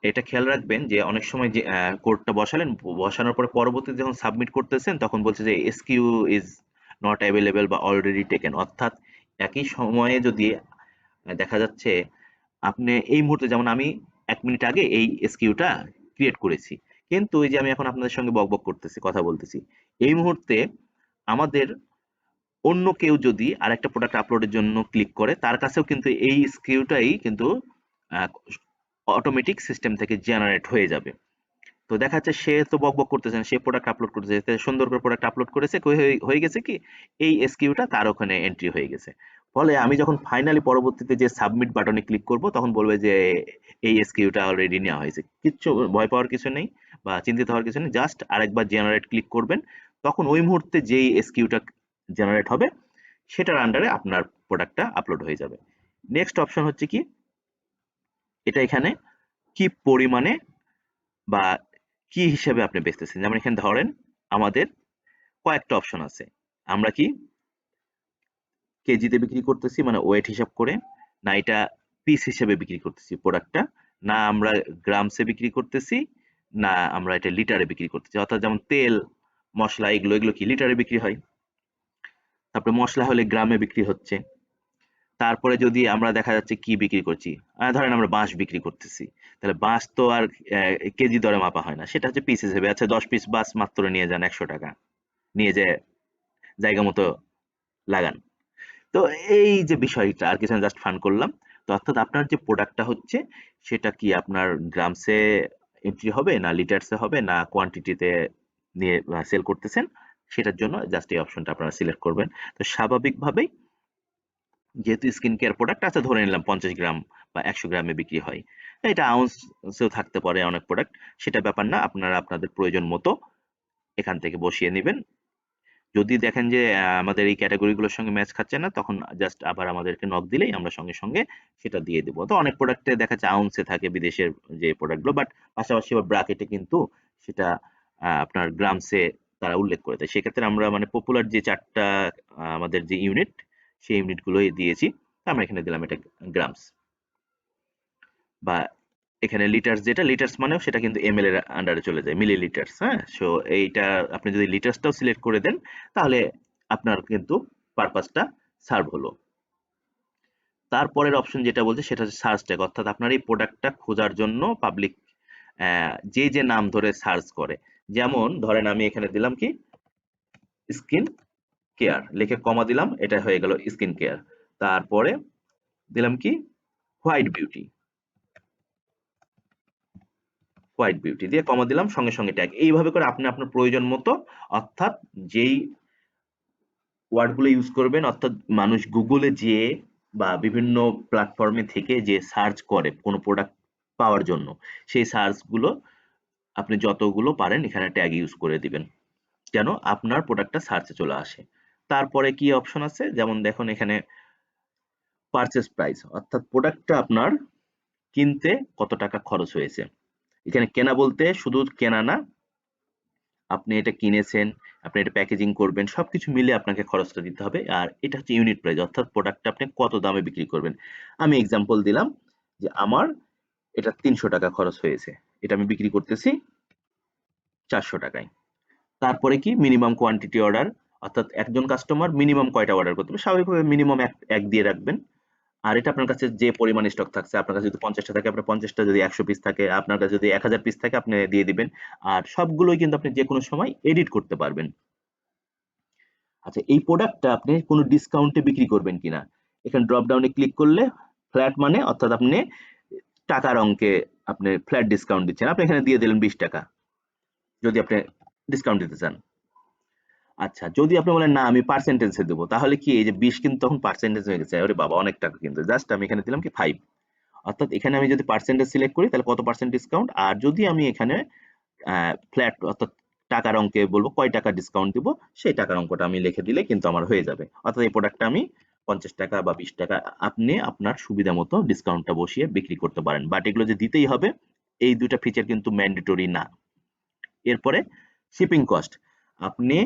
এটা খেয়াল রাখবেন যে অনেক সময় যে কোডটা বসালেন, বসানোর পরে পরবর্তীতে যখন সাবমিট করতেছেন তখন বলছে যে এসকিউ ইজ নট অ্যাভেলেবল বা অলরেডি টেকেন। অর্থাৎ একই সময়ে যদি দেখা যাচ্ছে আপনি এই মুহূর্তে, যেমন আমি 1 মিনিট আগে এই এসকিউটা ক্রিয়েট করেছি, কিন্তু এই যে আমি এখন আপনাদের সঙ্গে বকবক করতেছি, কথা বলতেছি, এই মুহূর্তে আমাদের অন্য কেউ যদি আরেকটা প্রোডাক্ট আপলোডের জন্য ক্লিক করে, তার কাছেও কিন্তু এই স্কিউটাই কিন্তু অটোমেটিক সিস্টেম থেকে জেনারেট হয়ে যাবে। তো দেখা যাচ্ছে সে তো বকবক করতেছে না, সে প্রোডাক্ট আপলোড করতেছে, সুন্দর করে প্রোডাক্ট আপলোড করেছে, হয়ে গেছে কি এই এসকিউটা তার ওখানে এন্ট্রি হয়ে গেছে। ফলে আমি যখন ফাইনালি পরবর্তীতে যে সাবমিট বাটনে ক্লিক করব তখন বলবে যে এই এসকিউটা অলরেডি নেওয়া হয়েছে। কিচ্ছু ভয় পাওয়ার কিছু নেই বা চিন্তিত হওয়ার কিছু নেই, জাস্ট আরেকবার জেনারেট ক্লিক করবেন, তখন ওই মুহূর্তে যেই এসকিউটা জেনারেট হবে সেটার আন্ডারে আপনার প্রোডাক্টটা আপলোড হয়ে যাবে। নেক্সট অপশন হচ্ছে কি, এটা এখানে কি পরিমাণে বা কি হিসেবে আপনি বেচতেছেন। যেমন এখানে ধরেন আমাদের কয়েকটা অপশন আছে, আমরা কি কেজিতে বিক্রি করতেছি মানে ওয়েট হিসাব করে, না এটা পিস হিসেবে বিক্রি করতেছি প্রোডাক্টটা, না আমরা গ্রামসে বিক্রি করতেছি, না আমরা এটা লিটারে বিক্রি করতেছি। অর্থাৎ যেমন তেল মশলা এগুলো এগুলো কি লিটারে বিক্রি হয়, তারপরে মশলা হলে গ্রামে বিক্রি হচ্ছে। তারপরে যদি আমরা দেখা যাচ্ছে কি বিক্রি করছি, ধরেন আমরা বাঁশ বিক্রি করতেছি, তাহলে বাঁশ তো আর কেজি দরে মাপা হয় না, সেটা হচ্ছে পিস হিসেবে। আচ্ছা 10 পিস বাঁশ মাত্র নিয়ে যান 100 টাকা, নিয়ে যে জায়গা মতো লাগান। তো এই যে বিষয়টা আর কিছু জাস্ট ফান করলাম। তো অর্থাৎ আপনার যে প্রোডাক্টটা হচ্ছে সেটা কি আপনার গ্রামসে এন্ট্রি হবে, না লিটারসে হবে, না কোয়ান্টিটিতে নিয়ে সেল করতেছেন, সেটার জন্য জাস্ট এই অপশনটা আপনারা সিলেক্ট করবেন। তো স্বাভাবিকভাবেই যেহেতু স্কিন কেয়ার প্রোডাক্ট আছে, ধরে নিলাম 50 গ্রাম বা 100 গ্রামে বিক্রি হয়, এটা আউন্সেও থাকতে পারে অনেক প্রোডাক্ট, সেটা ব্যাপার না, আপনারা আপনাদের প্রয়োজন মতো এখান থেকে বসিয়ে নেবেন। যদি দেখেন যে আমাদের এই ক্যাটাগরিগুলোর সঙ্গে ম্যাচ খাচ্ছে না, তখন জাস্ট আবার আমাদেরকে নক দিলেই আমরা সঙ্গে সঙ্গে সেটা দিয়ে দেবো। তো অনেক প্রোডাক্টে দেখা যাচ্ছে আউন্সে থাকে বিদেশের যে প্রোডাক্টগুলো, বাট পাশাপাশি আবার ব্র্যাকেটে কিন্তু সেটা আপনার গ্রামসে তারা উল্লেখ করে দেয়। সেক্ষেত্রে আমরা মানে পপুলার যে 4টা আমাদের যে ইউনিট, সেই ইউনিটগুলোই দিয়েছি। তো আমরা এখানে দিলাম এটা গ্রামস, বা এখানে লিটার্স, যেটা লিটার্স মানেও সেটা কিন্তু এমএল এর আন্ডারে চলে যায়, মিলি লিটার্স। হ্যাঁ, সো এইটা আপনি যদি লিটার্সটাও সিলেক্ট করে দেন তাহলে আপনার কিন্তু পারপাসটা সার্ভ হলো। তারপরের অপশন যেটা বলছে সেটা হচ্ছে সার্চ ট্যাগ, অর্থাৎ আপনার এই প্রোডাক্টটা খোঁজার জন্য পাবলিক যে যে নাম ধরে সার্চ করে। যেমন ধরেন আমি এখানে দিলাম কি স্কিন কেয়ার, লিখে কমা দিলাম, এটা হয়ে গেল স্কিন কেয়ার। তারপরে দিলাম কি হোয়াইট বিউটি, হোয়াইট বিউটি দিয়ে কমা দিলাম, সঙ্গে সঙ্গে ট্যাগ। এইভাবে করে আপনি আপনার প্রয়োজন মতো, অর্থাৎ যেই ওয়ার্ডগুলো ইউজ করবেন, অর্থাৎ মানুষ গুগলে যেয়ে বা বিভিন্ন প্ল্যাটফর্মে থেকে যে সার্চ করে কোনো প্রোডাক্ট পাওয়ার জন্য, সেই সার্চগুলো আপনি যতগুলো পারেন এখানে ট্যাগ ইউজ করে দিবেন, যেন আপনার প্রোডাক্টটা সার্চে চলে আসে। তারপরে কি অপশন আছে, যেমন দেখুন এখানে পারচেস প্রাইস, অর্থাৎ প্রোডাক্টটা আপনার কিনতে কত টাকা খরচ হয়েছে। এখানে কেনা বলতে শুধু কেনা না, আপনি এটা কিনেছেন, আপনি এটা প্যাকেজিং করবেন, সবকিছু মিলে আপনাকে খরচটা দিতে হবে। আর এটা হচ্ছে ইউনিট প্রাইস, অর্থাৎ প্রোডাক্টটা আপনি কত দামে বিক্রি করবেন। আমি এক্সাম্পল দিলাম যে আমার এটা 300 টাকা খরচ হয়েছে, এটা আমি বিক্রি করতেছি 400 টাকায়। তারপরে কি মিনিমাম কোয়ান্টিটি অর্ডার, অর্থাৎ একজন কাস্টমার মিনিমাম কয়টা অর্ডার করতে হবে, স্বাভাবিকভাবে মিনিমাম এক দিয়ে রাখবেন। আর এটা আপনার কাছে যে পরিমাণ স্টক থাকছে, আপনার কাছে যদি 50টা থাকে আপনার 50টা, যদি 100 পিস থাকে, আপনার কাছে যদি 1000 পিস থাকে আপনি দিয়ে দিবেন। আর সবগুলোই কিন্তু আপনি যে কোনো সময় এডিট করতে পারবেন। আচ্ছা, এই প্রোডাক্টটা আপনি কোনো ডিসকাউন্টে বিক্রি করবেন কিনা, এখানে ড্রপ ডাউনে ক্লিক করলে ফ্ল্যাট মানে অর্থাৎ আপনি টাকার অঙ্কে আপনি ফ্ল্যাট ডিসকাউন্ট দিচ্ছেন, আপনি এখানে দিয়ে দিলেন 20 টাকা যদি আপনি ডিসকাউন্ট দিতে চান। আচ্ছা, যদি আপনি বলেন না আমি পার্সেন্টেজে দেবো, তাহলে কি এই যে 20 কিন্তু তখন পার্সেন্টেজ হয়ে গেছে, আরে বাবা অনেক টাকা, কিন্তু জাস্ট আমি এখানে দিলাম কি 5। অর্থাৎ এখানে আমি যদি পার্সেন্টেজ সিলেক্ট করি তাহলে কত পার্সেন্ট ডিসকাউন্ট, আর যদি আমি এখানে ফ্ল্যাট অর্থাৎ টাকার অঙ্কে বলবো কয় টাকা ডিসকাউন্ট দিব, সেই টাকার অঙ্কটা আমি লিখে দিলে কিন্তু আমার হয়ে যাবে। অর্থাৎ এই প্রোডাক্টটা আমি 50 টাকা বা 20 টাকা আপনি আপনার সুবিধা মতো ডিসকাউন্টটা বসিয়ে বিক্রি করতে পারেন, বাট এগুলো যে দিতেই হবে এই দুটা ফিচার কিন্তু ম্যান্ডেটরি না। এরপরে শিপিং কস্ট, আপনি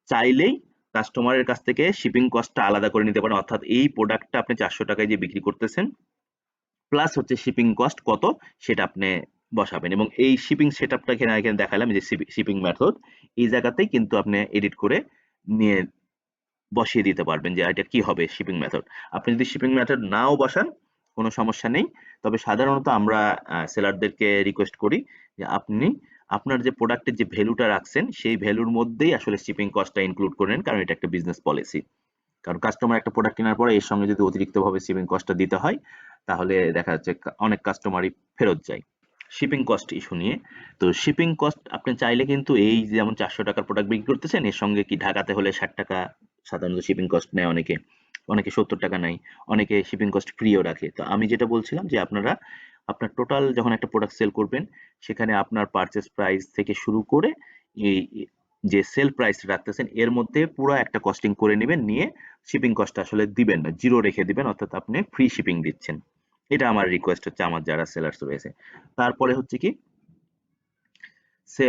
চাইলেই কাস্টমারের কাছ থেকে শিপিং কস্টটা আলাদা করে নিতে পারেন, অর্থাৎ এই প্রোডাক্টটা আপনি 400 টাকায় যে বিক্রি করতেছেন প্লাস হচ্ছে শিপিং কস্ট কত সেটা আপনি বসাবেন। এবং এই শিপিং সেটআপটা এখানে দেখালাম যে শিপিং মেথড, এই জায়গাতেই কিন্তু আপনি এডিট করে নিয়ে বসিয়ে দিতে পারবেন যে এটা কি হবে শিপিং মেথড। আপনি যদি শিপিং মেথড নাও বসান কোনো সমস্যা নেই, তবে সাধারণত আমরা সেলারদেরকে রিকোয়েস্ট করি যে আপনি আপনার যে প্রোডাক্টের যে ভ্যালুটা রাখছেন সেই ভ্যালুর মধ্যেই আসলে শিপিং কস্টটা ইনক্লুড করে নেন, কারণ এটা একটা বিজনেস পলিসি। কারণ কাস্টমার একটা প্রোডাক্ট কেনার পরে এর সঙ্গে যদি অতিরিক্তভাবে শিপিং কস্টটা দিতে হয়, তাহলে দেখা যাচ্ছে অনেক কাস্টমারই ফেরত যায়। শিপিং কস্ট ইস্যু নিয়ে, তো শিপিং কস্ট আপনি চাইলে কিন্তু এই যেমন 400 টাকার প্রোডাক্ট বিক্রি করতেছেন, এর সঙ্গে কি ঢাকাতে হলে 60 টাকা সাধারণত শিপিং কস্ট নেয়, অনেকে অনেকে 70 টাকা নেয়, অনেকে শিপিং কস্ট ফ্রিও রাখে। তো আমি যেটা বলছিলাম যে আপনারা আপনার টোটাল যখন একটা প্রোডাক্ট সেল করবেন, সেখানে আপনার পারচেস প্রাইস থেকে শুরু করে এই যে সেল প্রাইস রাখতেছেন এর মধ্যে পুরো একটা কস্টিং করে নেবেন, নিয়ে শিপিং কস্ট আসলে দিবেন না, জিরো রেখে দিবেন, অর্থাৎ আপনি ফ্রি শিপিং দিচ্ছেন। এটা আমার রিকোয়েস্ট হচ্ছে আমার যারা সেলার্স রয়েছে। তারপরে হচ্ছে কি, সে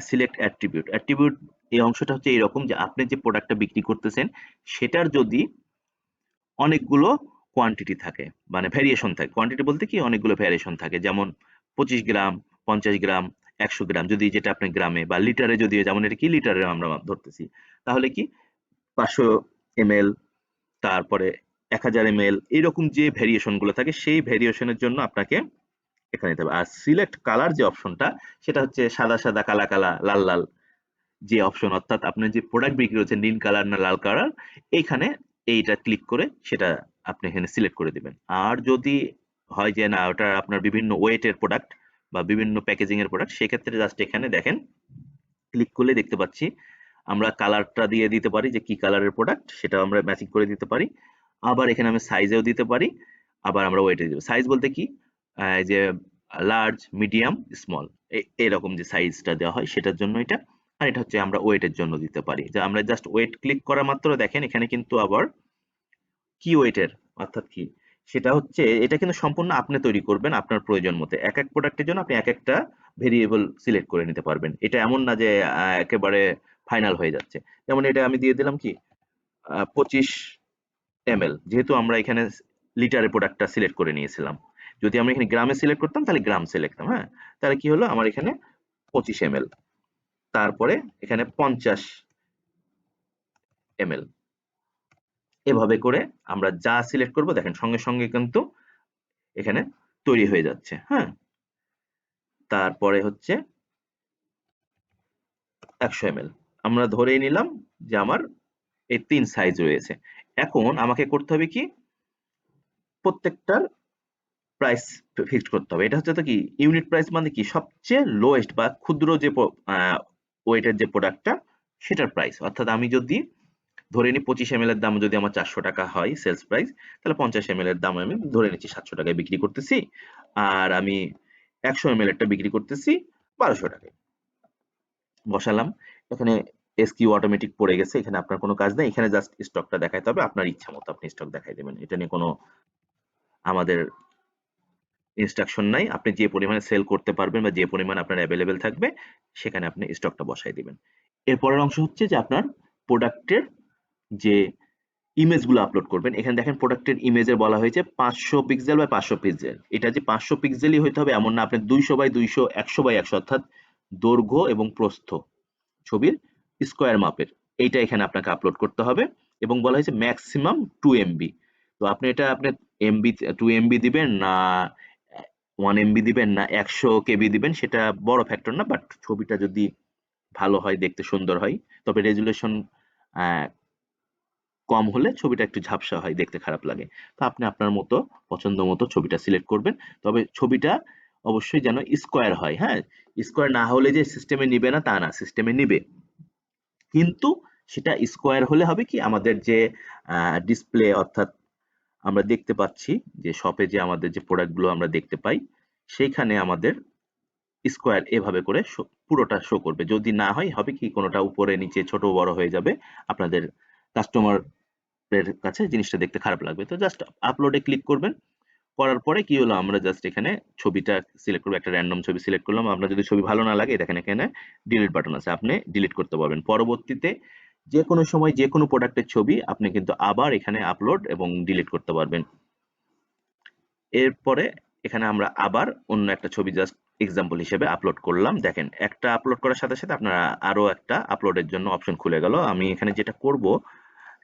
সিলেক্ট অ্যাট্রিবিউট। অ্যাট্রিবিউট এই অংশটা হচ্ছে এরকম যে আপনি যে প্রোডাক্টটা বিক্রি করতেছেন সেটার যদি অনেকগুলো কোয়ান্টিটি থাকে, মানে ভ্যারিয়েশন থাকে, কোয়ান্টিটি বলতে কি অনেকগুলো ভ্যারিয়েশন থাকে, যেমন 25 গ্রাম, 50 গ্রাম, 100 গ্রাম, যদি যেটা আপনি গ্রামে বা লিটারে, যদি যেমন এটা কি লিটারে আমরা ধরতেছি, তাহলে কি 500 ml, তারপরে 1000 ml, এইরকম যে ভ্যারিয়েশন গুলো থাকে সেই ভ্যারিয়েশনের জন্য আপনাকে এখানে দিতে হবে। আর সিলেক্ট কালার যে অপশনটা, সেটা হচ্ছে সাদা সাদা, কালা কালা, লাল লাল যে অপশন, অর্থাৎ আপনি যে প্রোডাক্ট বিক্রি করছেন নীল কালার না লাল কালার, এইখানে এইটা ক্লিক করে সেটা আপনি এখানে সিলেক্ট করে দিবেন। আর যদি হয় যে না ওটা আপনার বিভিন্ন ওয়েটের প্রোডাক্ট বা বিভিন্ন প্যাকেজিং এর প্রোডাক্ট, সেক্ষেত্রে জাস্ট এখানে দেখেন ক্লিক করলে দেখতে পাচ্ছি আমরা কালারটা দিয়ে দিতে পারি যে কি কালারের প্রোডাক্ট, সেটা আমরা ম্যাচিং করে দিতে পারি। আবার এখানে আমি সাইজেও দিতে পারি, আবার আমরা ওয়েটে দিব। সাইজ বলতে কি, যে লার্জ, মিডিয়াম, স্মল, এরকম যে সাইজটা দেওয়া হয় সেটার জন্য এটা। আর এটা হচ্ছে আমরা ওয়েটের জন্য দিতে পারি, যে আমরা জাস্ট ওয়েট ক্লিক করা মাত্র দেখেন এখানে কিন্তু আবার কি ওয়েটের, অর্থাৎ কি সেটা হচ্ছে, এটা কিন্তু সম্পূর্ণ আপনি তৈরি করবেন আপনার প্রয়োজন মতো। এক এক প্রোডাক্টের জন্য আপনি এক একটা ভেরিয়েবল সিলেক্ট করে নিতে পারবেন। এটা এমন না যে একেবারে ফাইনাল হয়ে যাচ্ছে। যেমন এটা আমি দিয়ে দিলাম কি 25 ml, যেহেতু আমরা এখানে লিটারের প্রোডাক্টটা সিলেক্ট করে নিয়েছিলাম। যদি আমরা এখানে গ্রামে সিলেক্ট করতাম তাহলে গ্রাম সিলেক্ট করতাম, হ্যাঁ। তাহলে কি হলো, আমার এখানে 25 ml, তারপরে এখানে 50 ml, এভাবে করে আমরা যা সিলেক্ট করব দেখেন সঙ্গে সঙ্গে কিন্তু এখানে তৈরি হয়ে যাচ্ছে, হ্যাঁ। তারপরে হচ্ছে 100 ml, আমরা ধরেই নিলাম যে আমার এই 3 সাইজ রয়েছে। এখন আমাকে করতে হবে কি, প্রত্যেকটার প্রাইস ফিক্সড করতে হবে। এটা হচ্ছে তো কি ইউনিট প্রাইস, মানে কি সবচেয়ে লোয়েস্ট বা ক্ষুদ্র যে ওয়েটের যে প্রোডাক্টটা সেটার প্রাইস। অর্থাৎ আমি যদি ধরে নিই 25 ml এর দাম যদি আমার 400 টাকা হয় সেলস প্রাইস, তাহলে 50 ml এর দাম আমি ধরে নিচ্ছি 700 টাকায় বিক্রি করতেছি, আর আমি 100 ml এরটা বিক্রি করতেছি 1200 টাকায়। বসালাম, এখানে এসকিউ অটোমেটিক পড়ে গেছে, এখানে আপনার কোনো কাজ নেই, এখানে জাস্ট স্টকটা দেখাইতে হবে, আপনার ইচ্ছা মতো আপনি স্টক দেখাই দেবেন, এটা নিয়ে কোনো আমাদের ইনস্ট্রাকশন নাই। আপনি যে পরিমাণে সেল করতে পারবেন বা যে পরিমাণ আপনার অ্যাভেলেবেল থাকবে সেখানে আপনি স্টকটা বসাই দিবেন। এরপরের অংশ হচ্ছে যে আপনার প্রোডাক্টের যে ইমেজগুলো আপলোড করবেন। এখানে দেখেন প্রোডাক্টের ইমেজে বলা হয়েছে 500 পিক্সেল বা 500 পিক্সেল। এটা যে 500 পিক্সেলই হইতে হবে এমন না, আপনি 200 বাই 200, 100 বাই 100, অর্থাৎ দৈর্ঘ্য এবং প্রস্থ ছবির স্কোয়ার মাপের, এইটা এখানে আপনাকে আপলোড করতে হবে। এবং বলা হয়েছে ম্যাক্সিমাম 2 MB। তো আপনি এটা আপনি এমবি 2 MB দিবেন না 1 MB দিবেন না 100 KB দিবেন, সেটা বড় ফ্যাক্টর না, বাট ছবিটা যদি ভালো হয়, দেখতে সুন্দর হয়, তবে রেজুলেশন কম হলে ছবিটা একটু ঝাপসা হয়, দেখতে খারাপ লাগে। তো আপনি আপনার মতো পছন্দ মতো ছবিটা সিলেক্ট করবেন। তবে ছবিটা অবশ্যই যেন স্কোয়ার হয়, হ্যাঁ। স্কোয়ার না হলে যে সিস্টেমে নিবে না তা না, সিস্টেমে নিবে, কিন্তু সেটা স্কোয়ার হলে হবে কি আমাদের যে ডিসপ্লে, অর্থাৎ আমরা দেখতে পাচ্ছি যে শপে যে আমাদের যে প্রোডাক্টগুলো আমরা দেখতে পাই, সেইখানে আমাদের স্কোয়ার এভাবে করে পুরোটা শো করবে। যদি না হয় হবে কি কোনোটা উপরে নিচে ছোট বড় হয়ে যাবে, আপনাদের কাস্টমার এর কাছে জিনিসটা দেখতে খারাপ লাগবে। তো জাস্ট আপলোডে ক্লিক করবেন, করার পরে কি হলো, আমরা জাস্ট এখানে ছবিটা সিলেক্ট করবো, একটা র্যান্ডম ছবি সিলেক্ট করলাম। আপনার যদি ছবি ভালো না লাগে দেখেন এখানে ডিলিট বাটন আছে, আপনি ডিলিট করতে পারবেন। পরবর্তীতে যে কোনো সময় যে কোনো প্রোডাক্টের ছবি আপনি কিন্তু আবার এখানে আপলোড এবং ডিলিট করতে পারবেন। এরপরে এখানে আমরা আবার অন্য একটা ছবি জাস্ট এক্সাম্পল হিসেবে আপলোড করলাম। দেখেন একটা আপলোড করার সাথে সাথে আপনারা আরো একটা আপলোডের জন্য অপশন খুলে গেল। আমি এখানে যেটা করব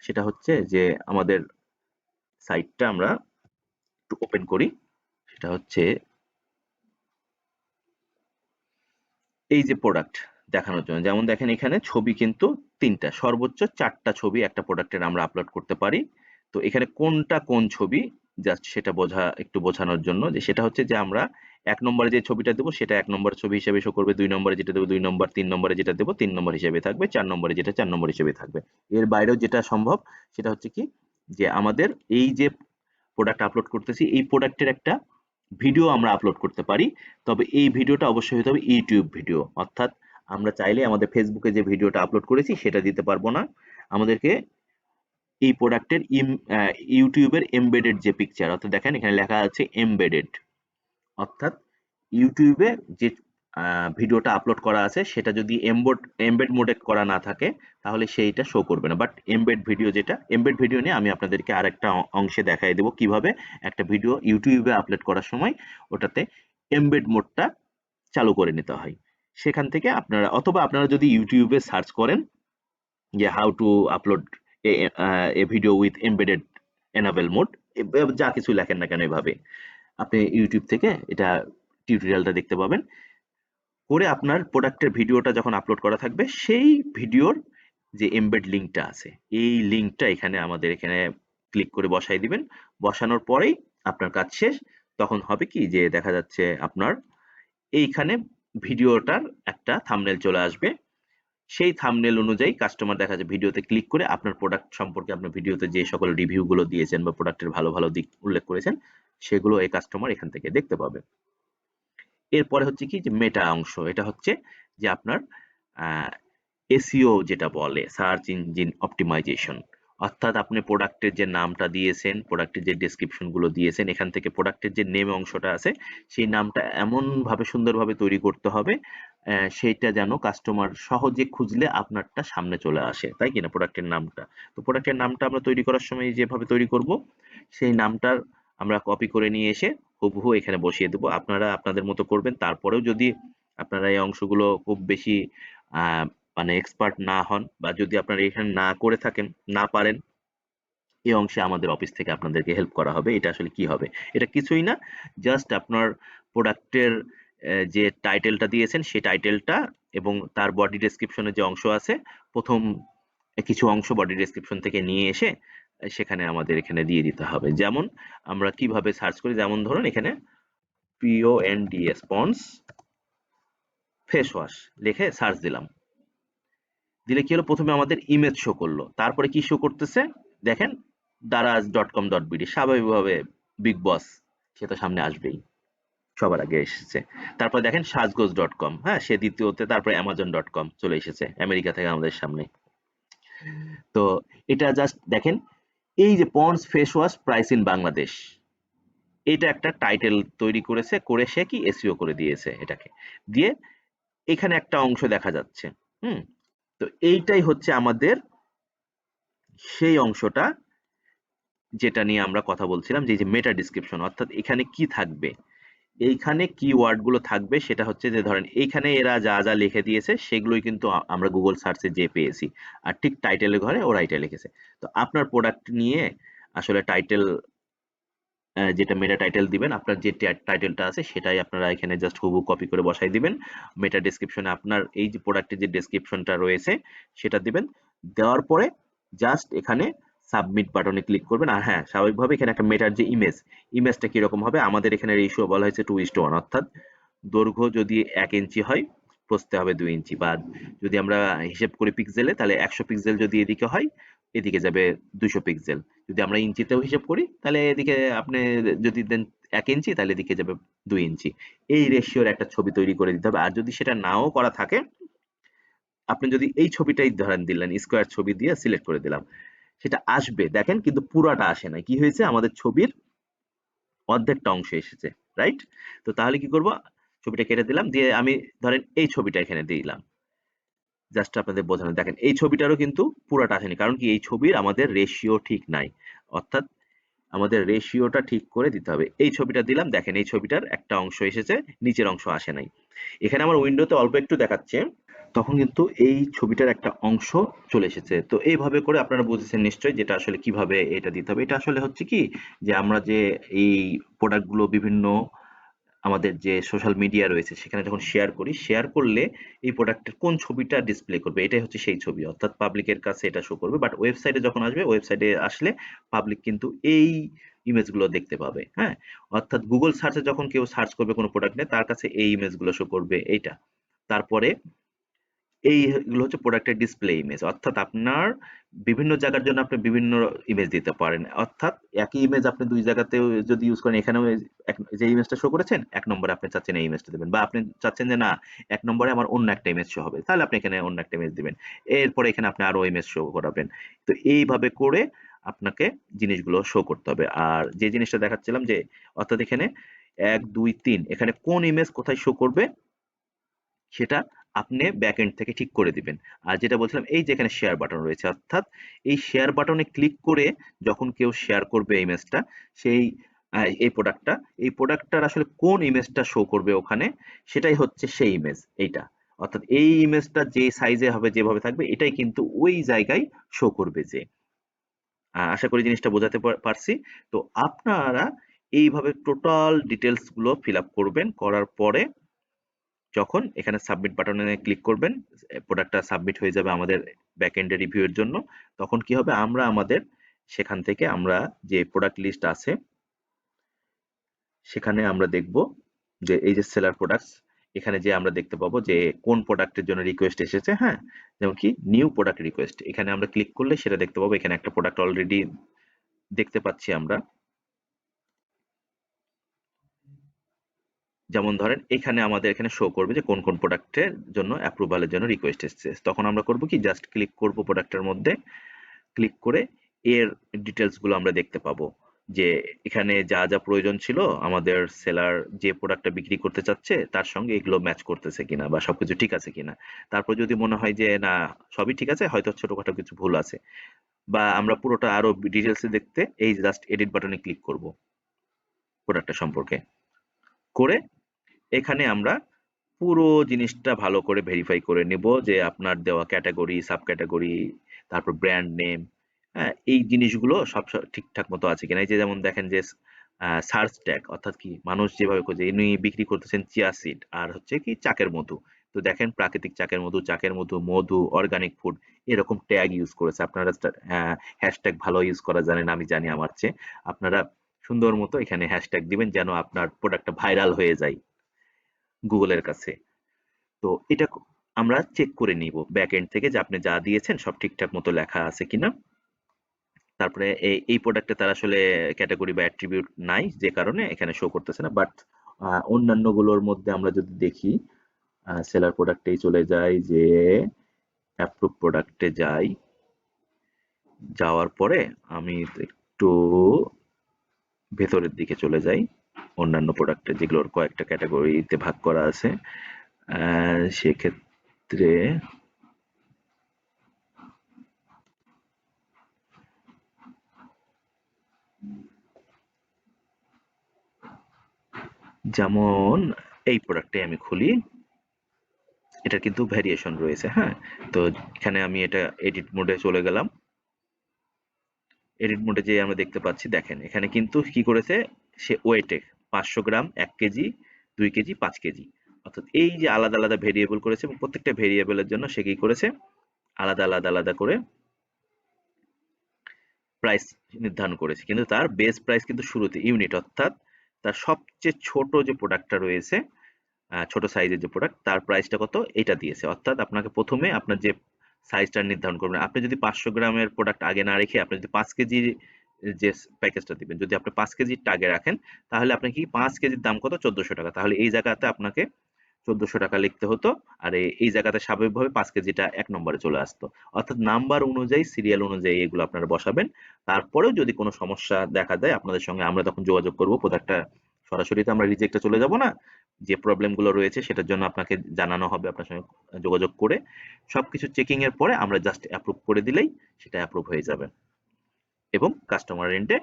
সেটা হচ্ছে যে আমাদের সাইটটা আমরা একটু ওপেন করি। সেটা হচ্ছে এই যে প্রোডাক্ট দেখানোর জন্য, যেমন দেখেন এখানে ছবি কিন্তু 3টা, সর্বোচ্চ 4টা ছবি একটা প্রোডাক্টের আমরা আপলোড করতে পারি। তো এখানে কোনটা কোন ছবি জাস্ট সেটা একটু বোঝানোর জন্য, যে সেটা হচ্ছে যে আমরা 1 নম্বরে যে ছবিটা দেবো সেটা 1 নম্বর ছবি হিসেবে শো করবে, 2 নম্বরে যেটা দেবো 2 নম্বর, 3 নম্বরে যেটা দেবো 3 নম্বর হিসেবে থাকবে, 4 নম্বরে যেটা 4 নম্বর হিসেবে থাকবে। এর বাইরেও যেটা সম্ভব সেটা হচ্ছে কি, যে আমাদের এই যে প্রোডাক্ট আপলোড করতেছি এই প্রোডাক্টের একটা ভিডিও আমরা আপলোড করতে পারি। তবে এই ভিডিওটা অবশ্যই হতে হবে ইউটিউব ভিডিও, অর্থাৎ আমরা চাইলে আমাদের ফেসবুকে যে ভিডিওটা আপলোড করেছি সেটা দিতে পারবো না। আমাদেরকে এই প্রোডাক্টের ইউটিউবের এমবেডেড যে পিকচার, অর্থাৎ দেখেন এখানে লেখা আছে এমবেডেড, অর্থাৎ ইউটিউবে যে ভিডিওটা আপলোড করা আছে সেটা যদি এমবেড মোডে করা না থাকে তাহলে সেইটা শো করবে না। বাট এমবেড ভিডিও নিয়ে আমি আপনাদেরকে আরেকটা অংশে দেখাই দেবো কিভাবে একটা ভিডিও ইউটিউবে আপলোড করার সময় ওটাতে এমবেড মোডটা চালু করে নিতে হয়। সেখান থেকে আপনারা, অথবা আপনারা যদি ইউটিউবে সার্চ করেন যে how to upload a video with embedded enable mode, যা কিছু লেখেন না কেন এভাবে আপনি ইউটিউব থেকে এটা টিউটোরিয়ালটা দেখতে পাবেন। করে আপনার প্রোডাক্টের ভিডিওটা যখন আপলোড করা থাকবে সেই ভিডিওর যে এমবেড লিঙ্কটা আছে এই লিঙ্কটা আমাদের এখানে ক্লিক করে বসাই দিবেন। বসানোর পরেই আপনার কাজ শেষ। তখন হবে কি, যে দেখা যাচ্ছে আপনার এইখানে ভিডিওটার একটা থাম্বনেল চলে আসবে। সেই থাম্বনেল অনুযায়ী কাস্টমার দেখা যায় ভিডিওতে ক্লিক করে আপনার প্রোডাক্ট সম্পর্কে, আপনার ভিডিওতে যে সকল রিভিউ গুলো দিয়েছেন বা প্রোডাক্টের ভালো ভালো দিক উল্লেখ করেছেন সেগুলো এই কাস্টমার এখান থেকে দেখতে পাবে। এরপরে হচ্ছে কি, যে মেটা অংশ, এটা হচ্ছে যে আপনার এসইও যেটা বলে, সার্চ ইঞ্জিন অপটিমাইজেশন, অর্থাৎ আপনি প্রোডাক্টের যে নামটা দিয়েছেন, প্রোডাক্টের যে ডেসক্রিপশন গুলো দিয়েছেন, এখান থেকে প্রোডাক্টের যে নেম অংশটা আছে সেই নামটা এমন ভাবে সুন্দরভাবে তৈরি করতে হবে সেইটা যেন কাস্টমার সহজে খুঁজলে আপনারটা সামনে চলে আসে, তাই কিনা? প্রোডাক্টের নামটা, তো প্রোডাক্টের নামটা আমরা তৈরি করার সময় যেভাবে তৈরি করব সেই নামটার আমরা কপি করে নিয়ে এসে হুবহু এখানে বসিয়ে দেবো। আপনারা আপনাদের মতো করবেন। তারপরেও যদি আপনারা এই অংশগুলো খুব বেশি আহ মানে এক্সপার্ট না হন, বা যদি আপনারা এখানে না করে থাকেন, না পারেন, এই অংশে আমাদের অফিস থেকে আপনাদেরকে হেল্প করা হবে। এটা আসলে কি হবে, এটা কিছুই না, জাস্ট আপনার প্রোডাক্টের যে টাইটেলটা দিয়েছেন সেই টাইটেলটা এবং তার বডি ডেসক্রিপশনের যে অংশ আছে, প্রথম কিছু অংশ বডি ডেসক্রিপশন থেকে নিয়ে এসে সেখানে আমাদের এখানে দিয়ে দিতে হবে। যেমন আমরা কিভাবে সার্চ করি, যেমন ধরুন এখানে PONDS পন্ডস ফেস ওয়াশ লিখে সার্চ দিলাম। দিলে কি হলো, প্রথমে আমাদের ইমেজ শো করলো, তারপরে কি শো করতেছে দেখেন, daraz.com.bd, স্বাভাবিকভাবে বিগ বস সে তো সামনে আসবেই, সবার আগে এসেছে। তারপর দেখেন সাজগোজ.com, হ্যাঁ সে দ্বিতীয়তে, তারপরে Amazon.com চলে এসেছে আমেরিকা থেকে আমাদের সামনে। তো এটা জাস্ট দেখেন, এই যে Pond's face wash price in Bangladesh, এটা একটা টাইটেল তৈরি করেছে, করে সে কি এসইও করে দিয়েছে এটাকে দিয়ে, এখানে একটা অংশ দেখা যাচ্ছে। হুম, তো এইটাই হচ্ছে আমাদের সেই অংশটা যেটা নিয়ে আমরা কথা বলছিলাম, যে মেটা ডিসক্রিপশন, অর্থাৎ এখানে কি থাকবে, এইখানে কি ওয়ার্ড গুলো থাকবে সেটা হচ্ছে যে ধরেন এইখানে এরা যা যা লিখে দিয়েছে সেগুলোই কিন্তু আমরা গুগল সার্চে যে পেয়েছি, আর ঠিক টাইটেলের ঘরে ওরা এটা লিখেছে। তো আপনার প্রোডাক্ট নিয়ে আসলে টাইটেল, যেটা মেটা টাইটেল দিবেন, আপনার যে টাইটেলটা আছে সেটাই আপনারা এখানে জাস্ট হুবহু কপি করে বসাই দিবেন। মেটা ডেসক্রিপশনে আপনার এই যে প্রোডাক্টের যে ডেসক্রিপশনটা রয়েছে সেটা দিবেন। দেওয়ার পরে জাস্ট এখানে সাবমিট বাটনে ক্লিক করবেন। আর হ্যাঁ, স্বাভাবিকভাবে এখানে একটা মেটার যে ইমেজটা কিরকম হবে, আমাদের এখানে রেশিও বলা হয়েছে 2:1, অর্থাৎ দৈর্ঘ্য যদি 1 ইঞ্চি হয়, প্রস্থে হবে 2 ইঞ্চি, বা যদি আমরা হিসেব করি পিক্সেলে, তাহলে 100 পিক্সেল যদি এদিকে হয়, এদিকে যাবে 200 পিক্সেল। যদি আমরা ইঞ্চিতেও হিসেব করি তাহলে এদিকে আপনি যদি দেন 1 ইঞ্চি, তাহলে এদিকে যাবে 2 ইঞ্চি। এই রেশিওর একটা ছবি তৈরি করে দিতে হবে। আর যদি সেটা নাও করা থাকে, আপনি যদি এই ছবিটাই ধরেন দিলেন, স্কোয়ার ছবি দিয়ে সিলেক্ট করে দিলাম, সেটা আসবে দেখেন, কিন্তু পুরাটা আসে না। কি হয়েছে, আমাদের ছবির অর্ধেকটা অংশ এসেছে, রাইট? তো তাহলে কি করব, ছবিটা কেটে দিলাম, দিয়ে আমি ধরেন এই ছবিটা এখানে দিলাম, জাস্ট আপনাদের বোঝানো। দেখেন এই ছবিটারও কিন্তু পুরাটা আসেনি, কারণ কি এই ছবির আমাদের রেশিও ঠিক নাই, অর্থাৎ আমাদের রেশিওটা ঠিক করে দিতে হবে। এই ছবিটা দিলাম, দেখেন এই ছবিটার একটা অংশ এসেছে, নিচের অংশ আসে নাই। এখানে আমার উইন্ডোতে অল্প একটু দেখাচ্ছে, তখন কিন্তু এই ছবিটার একটা অংশ চলে এসেছে। তো এইভাবে করে আপনারা বুঝেছেন নিশ্চয়ই যেটা আসলে কিভাবে এটা দিতে হবে। এটা আসলে হচ্ছে কি, যে আমরা যে এই প্রোডাক্টগুলো বিভিন্ন আমাদের যে সোশ্যাল মিডিয়া রয়েছে সেখানে যখন শেয়ার করি, শেয়ার করলে এই প্রোডাক্টের কোন ছবিটা ডিসপ্লে করবে, এটাই হচ্ছে সেই ছবি, অর্থাৎ পাবলিকের কাছে এটা শো করবে। বাট ওয়েবসাইটে যখন আসবে, ওয়েবসাইটে আসলে পাবলিক কিন্তু এই ইমেজগুলো দেখতে পাবে। হ্যাঁ, অর্থাৎ গুগল সার্চে যখন কেউ সার্চ করবে কোনো প্রোডাক্ট নিয়ে তার কাছে এই ইমেজগুলো শো করবে এইটা। তারপরে এইগুলো হচ্ছে প্রোডাক্টের ডিসপ্লে ইমেজ, অর্থাৎ আপনার বিভিন্ন জায়গার জন্য আপনি বিভিন্ন ইমেজ দিতে পারেন। অর্থাৎ একই ইমেজ আপনি দুই জায়গাতেও যদি ইউজ করেন, এখানেও যে ইমেজটা শো করেছেন এক নম্বরে আপনি চাচ্ছেন এই ইমেজটা দেবেন, বা আপনি চাচ্ছেন যে না এক নম্বরে আমার অন্য একটা ইমেজ শো হবে, তাহলে আপনি এখানে অন্য একটা ইমেজ দিবেন, এরপরে এখানে আপনি আরো ইমেজ শো করাবেন। তো এইভাবে করে আপনাকে জিনিসগুলো শো করতে হবে। আর যে জিনিসটা দেখাচ্ছিলাম যে অর্থাৎ এখানে 1 2 3 এখানে কোন ইমেজ কোথায় শো করবে সেটা আপনি ব্যাক এন্ড থেকে ঠিক করে দিবেন। আর যেটা বলছিলাম এই যে এখানে শেয়ার বাটন রয়েছে, অর্থাৎ এই শেয়ার বাটনে ক্লিক করে যখন কেউ শেয়ার করবে ইমেজটা, সেই এই প্রোডাক্টটার আসলে কোন ইমেজটা শো করবে ওখানে, সেটাই হচ্ছে সেই ইমেজ এইটা। অর্থাৎ এই ইমেজটা যে সাইজে হবে যেভাবে থাকবে এটাই কিন্তু ওই জায়গায় শো করবে যে। আশা করি জিনিসটা বোঝাতে পারছি। তো আপনারা এইভাবে টোটাল ডিটেলস গুলো ফিল আপ করবেন, করার পরে যখন এখানে সাবমিট বাটনে ক্লিক করবেন, প্রোডাক্টটা সাবমিট হয়ে যাবে আমাদের ব্যাকএন্ডে রিভিউ এর জন্য। তখন কি হবে, আমরা আমাদের সেখান থেকে আমরা যে প্রোডাক্ট লিস্ট আছে সেখানে আমরা দেখব যে এই যে সেলার প্রোডাক্টস, এখানে যে আমরা দেখতে পাবো যে কোন প্রোডাক্টের জন্য রিকোয়েস্ট এসেছে। হ্যাঁ, যেমন কি নিউ প্রোডাক্ট রিকোয়েস্ট, এখানে আমরা ক্লিক করলে সেটা দেখতে পাবো। এখানে একটা প্রোডাক্ট অলরেডি দেখতে পাচ্ছি আমরা। যেমন ধরেন এখানে আমাদের এখানে শো করবে যে কোন কোন প্রোডাক্টের জন্য অ্যাপ্রুভালের জন্য রিকোয়েস্ট এসেছে। তখন আমরা করব কি, জাস্ট ক্লিক করব প্রোডাক্টের মধ্যে, ক্লিক করে এর ডিটেলস গুলো আমরা দেখতে পাবো যে এখানে যা যা প্রয়োজন ছিল আমাদের সেলার যে প্রোডাক্টটা বিক্রি করতে চাচ্ছে তার সঙ্গে এগুলো ম্যাচ করতেছে কিনা বা সবকিছু ঠিক আছে কিনা। তারপর যদি মনে হয় যে না সবই ঠিক আছে, হয়তো ছোটখাটো কিছু ভুল আছে, বা আমরা পুরোটা আরো ডিটেলসে দেখতে এই জাস্ট এডিট বাটনে ক্লিক করব প্রোডাক্টটা সম্পর্কে করে, এখানে আমরা পুরো জিনিসটা ভালো করে ভেরিফাই করে নেব যে আপনার দেওয়া ক্যাটাগরি, সাব ক্যাটাগরি, তারপর ব্র্যান্ড নেম, হ্যাঁ এই জিনিসগুলো সব ঠিকঠাক মতো আছে কিনা। এই যে যেমন দেখেন যে সার্চ ট্যাগ, অর্থাৎ কি মানুষ যেভাবে খোঁজে, ইনি বিক্রি করতেছেন চিয়া সিড আর হচ্ছে কি চাকের মধু, তো দেখেন প্রাকৃতিক চাকের মধু, মধু, অর্গানিক ফুড, এরকম ট্যাগ ইউজ করেছে। আপনারা হ্যাশট্যাগ ভালো ইউজ করা জানেন, আমি জানি আমার চেয়ে। আপনারা সুন্দর মতো এখানে হ্যাশট্যাগ দিবেন যেন আপনার প্রোডাক্টটা ভাইরাল হয়ে যায় গুগলের কাছে। তো এটা আমরা চেক করে নিব ব্যাক এন্ড থেকে যে আপনি যা দিয়েছেন সব ঠিকঠাক মতো লেখা আছে কিনা। তারপরে এই প্রোডাক্টে তার আসলে ক্যাটাগরি বা অ্যাট্রিবিউট নাই, যে কারণে এখানে শো করতেছে না। বাট অন্যান্য গুলোর মধ্যে আমরা যদি দেখি, সেলার প্রোডাক্টেই চলে যাই, যে অ্যাপ্রুভ প্রোডাক্টে যাই, যাওয়ার পরে আমি একটু ভেতরের দিকে চলে যাই, অন্যান্য প্রোডাক্টে যেগুলোর কয়েকটা ক্যাটাগরিতে ভাগ করা আছে। সেক্ষেত্রে যেমন এই প্রোডাক্টে আমি খুলি, এটা কিন্তু ভ্যারিয়েশন রয়েছে। হ্যাঁ, তো এখানে আমি এটা এডিট মোডে চলে গেলাম। এডিট মোডে যে আমরা দেখতে পাচ্ছি, দেখেন এখানে কিন্তু কি করেছে, সে ওয়েটে 500 গ্রাম, 1 কেজি, 2 কেজি, 5 কেজি, অর্থাৎ এই যে আলাদা আলাদা ভেরিয়েবল করেছে, এবং প্রত্যেকটা ভেরিয়েবলের জন্য সে কি করেছে আলাদা আলাদা আলাদা করে প্রাইস নির্ধারণ করেছে। কিন্তু তার বেস প্রাইস কিন্তু শুরুতে ইউনিট, অর্থাৎ তার সবচেয়ে ছোট যে প্রোডাক্টটা রয়েছে, ছোট সাইজের যে প্রোডাক্ট তার প্রাইসটা কত এটা দিয়েছে। অর্থাৎ আপনাকে প্রথমে আপনার যে সাইজটা নির্ধারণ করবেন, আপনি যদি 500 গ্রামের প্রোডাক্ট আগে না রেখে আপনি যদি 5 কেজি যে প্যাকেজটা দিবেন, যদি আপনি 5 কেজির আগে রাখেন, তাহলে আপনি কি 5 কেজির দাম কত, 1400 টাকা, তাহলে এই জায়গাতে আপনাকে 1400 টাকা লিখতে হতো। আর এই জায়গাতে স্বাভাবিকভাবে 5 কেজিটা 1 নম্বরে চলে আসতো। অর্থাৎ নাম্বার অনুযায়ী, সিরিয়াল অনুযায়ী এগুলো আপনারা বসাবেন। তারপরেও যদি কোনো সমস্যা দেখা দেয় আপনাদের সঙ্গে, আমরা তখন যোগাযোগ করব। প্রোডাক্টটা সরাসরি তো আমরা রিজেক্টে চলে যাব না, যে প্রবলেম গুলো রয়েছে সেটার জন্য আপনাকে জানানো হবে, আপনার সঙ্গে যোগাযোগ করে সবকিছু চেকিং এর পরে আমরা জাস্ট অ্যাপ্রুভ করে দিলেই সেটা অ্যাপ্রুভ হয়ে যাবে এবং কাস্টমার এন্ডে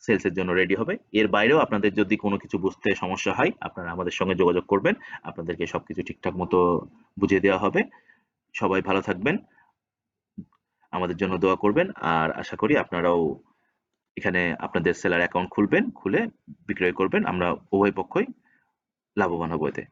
সেলস এর জন্য রেডি হবে। এর বাইরেও আপনাদের যদি কোনো কিছু বুঝতে সমস্যা হয়, আপনারা আমাদের সঙ্গে যোগাযোগ করবেন, আপনাদেরকে সবকিছু ঠিকঠাক মতো বুঝিয়ে দেওয়া হবে। সবাই ভালো থাকবেন, আমাদের জন্য দোয়া করবেন। আর আশা করি আপনারাও এখানে আপনাদের সেলার অ্যাকাউন্ট খুলবেন, খুলে বিক্রয় করবেন। আমরা উভয় পক্ষই লাভবান হবো এতে।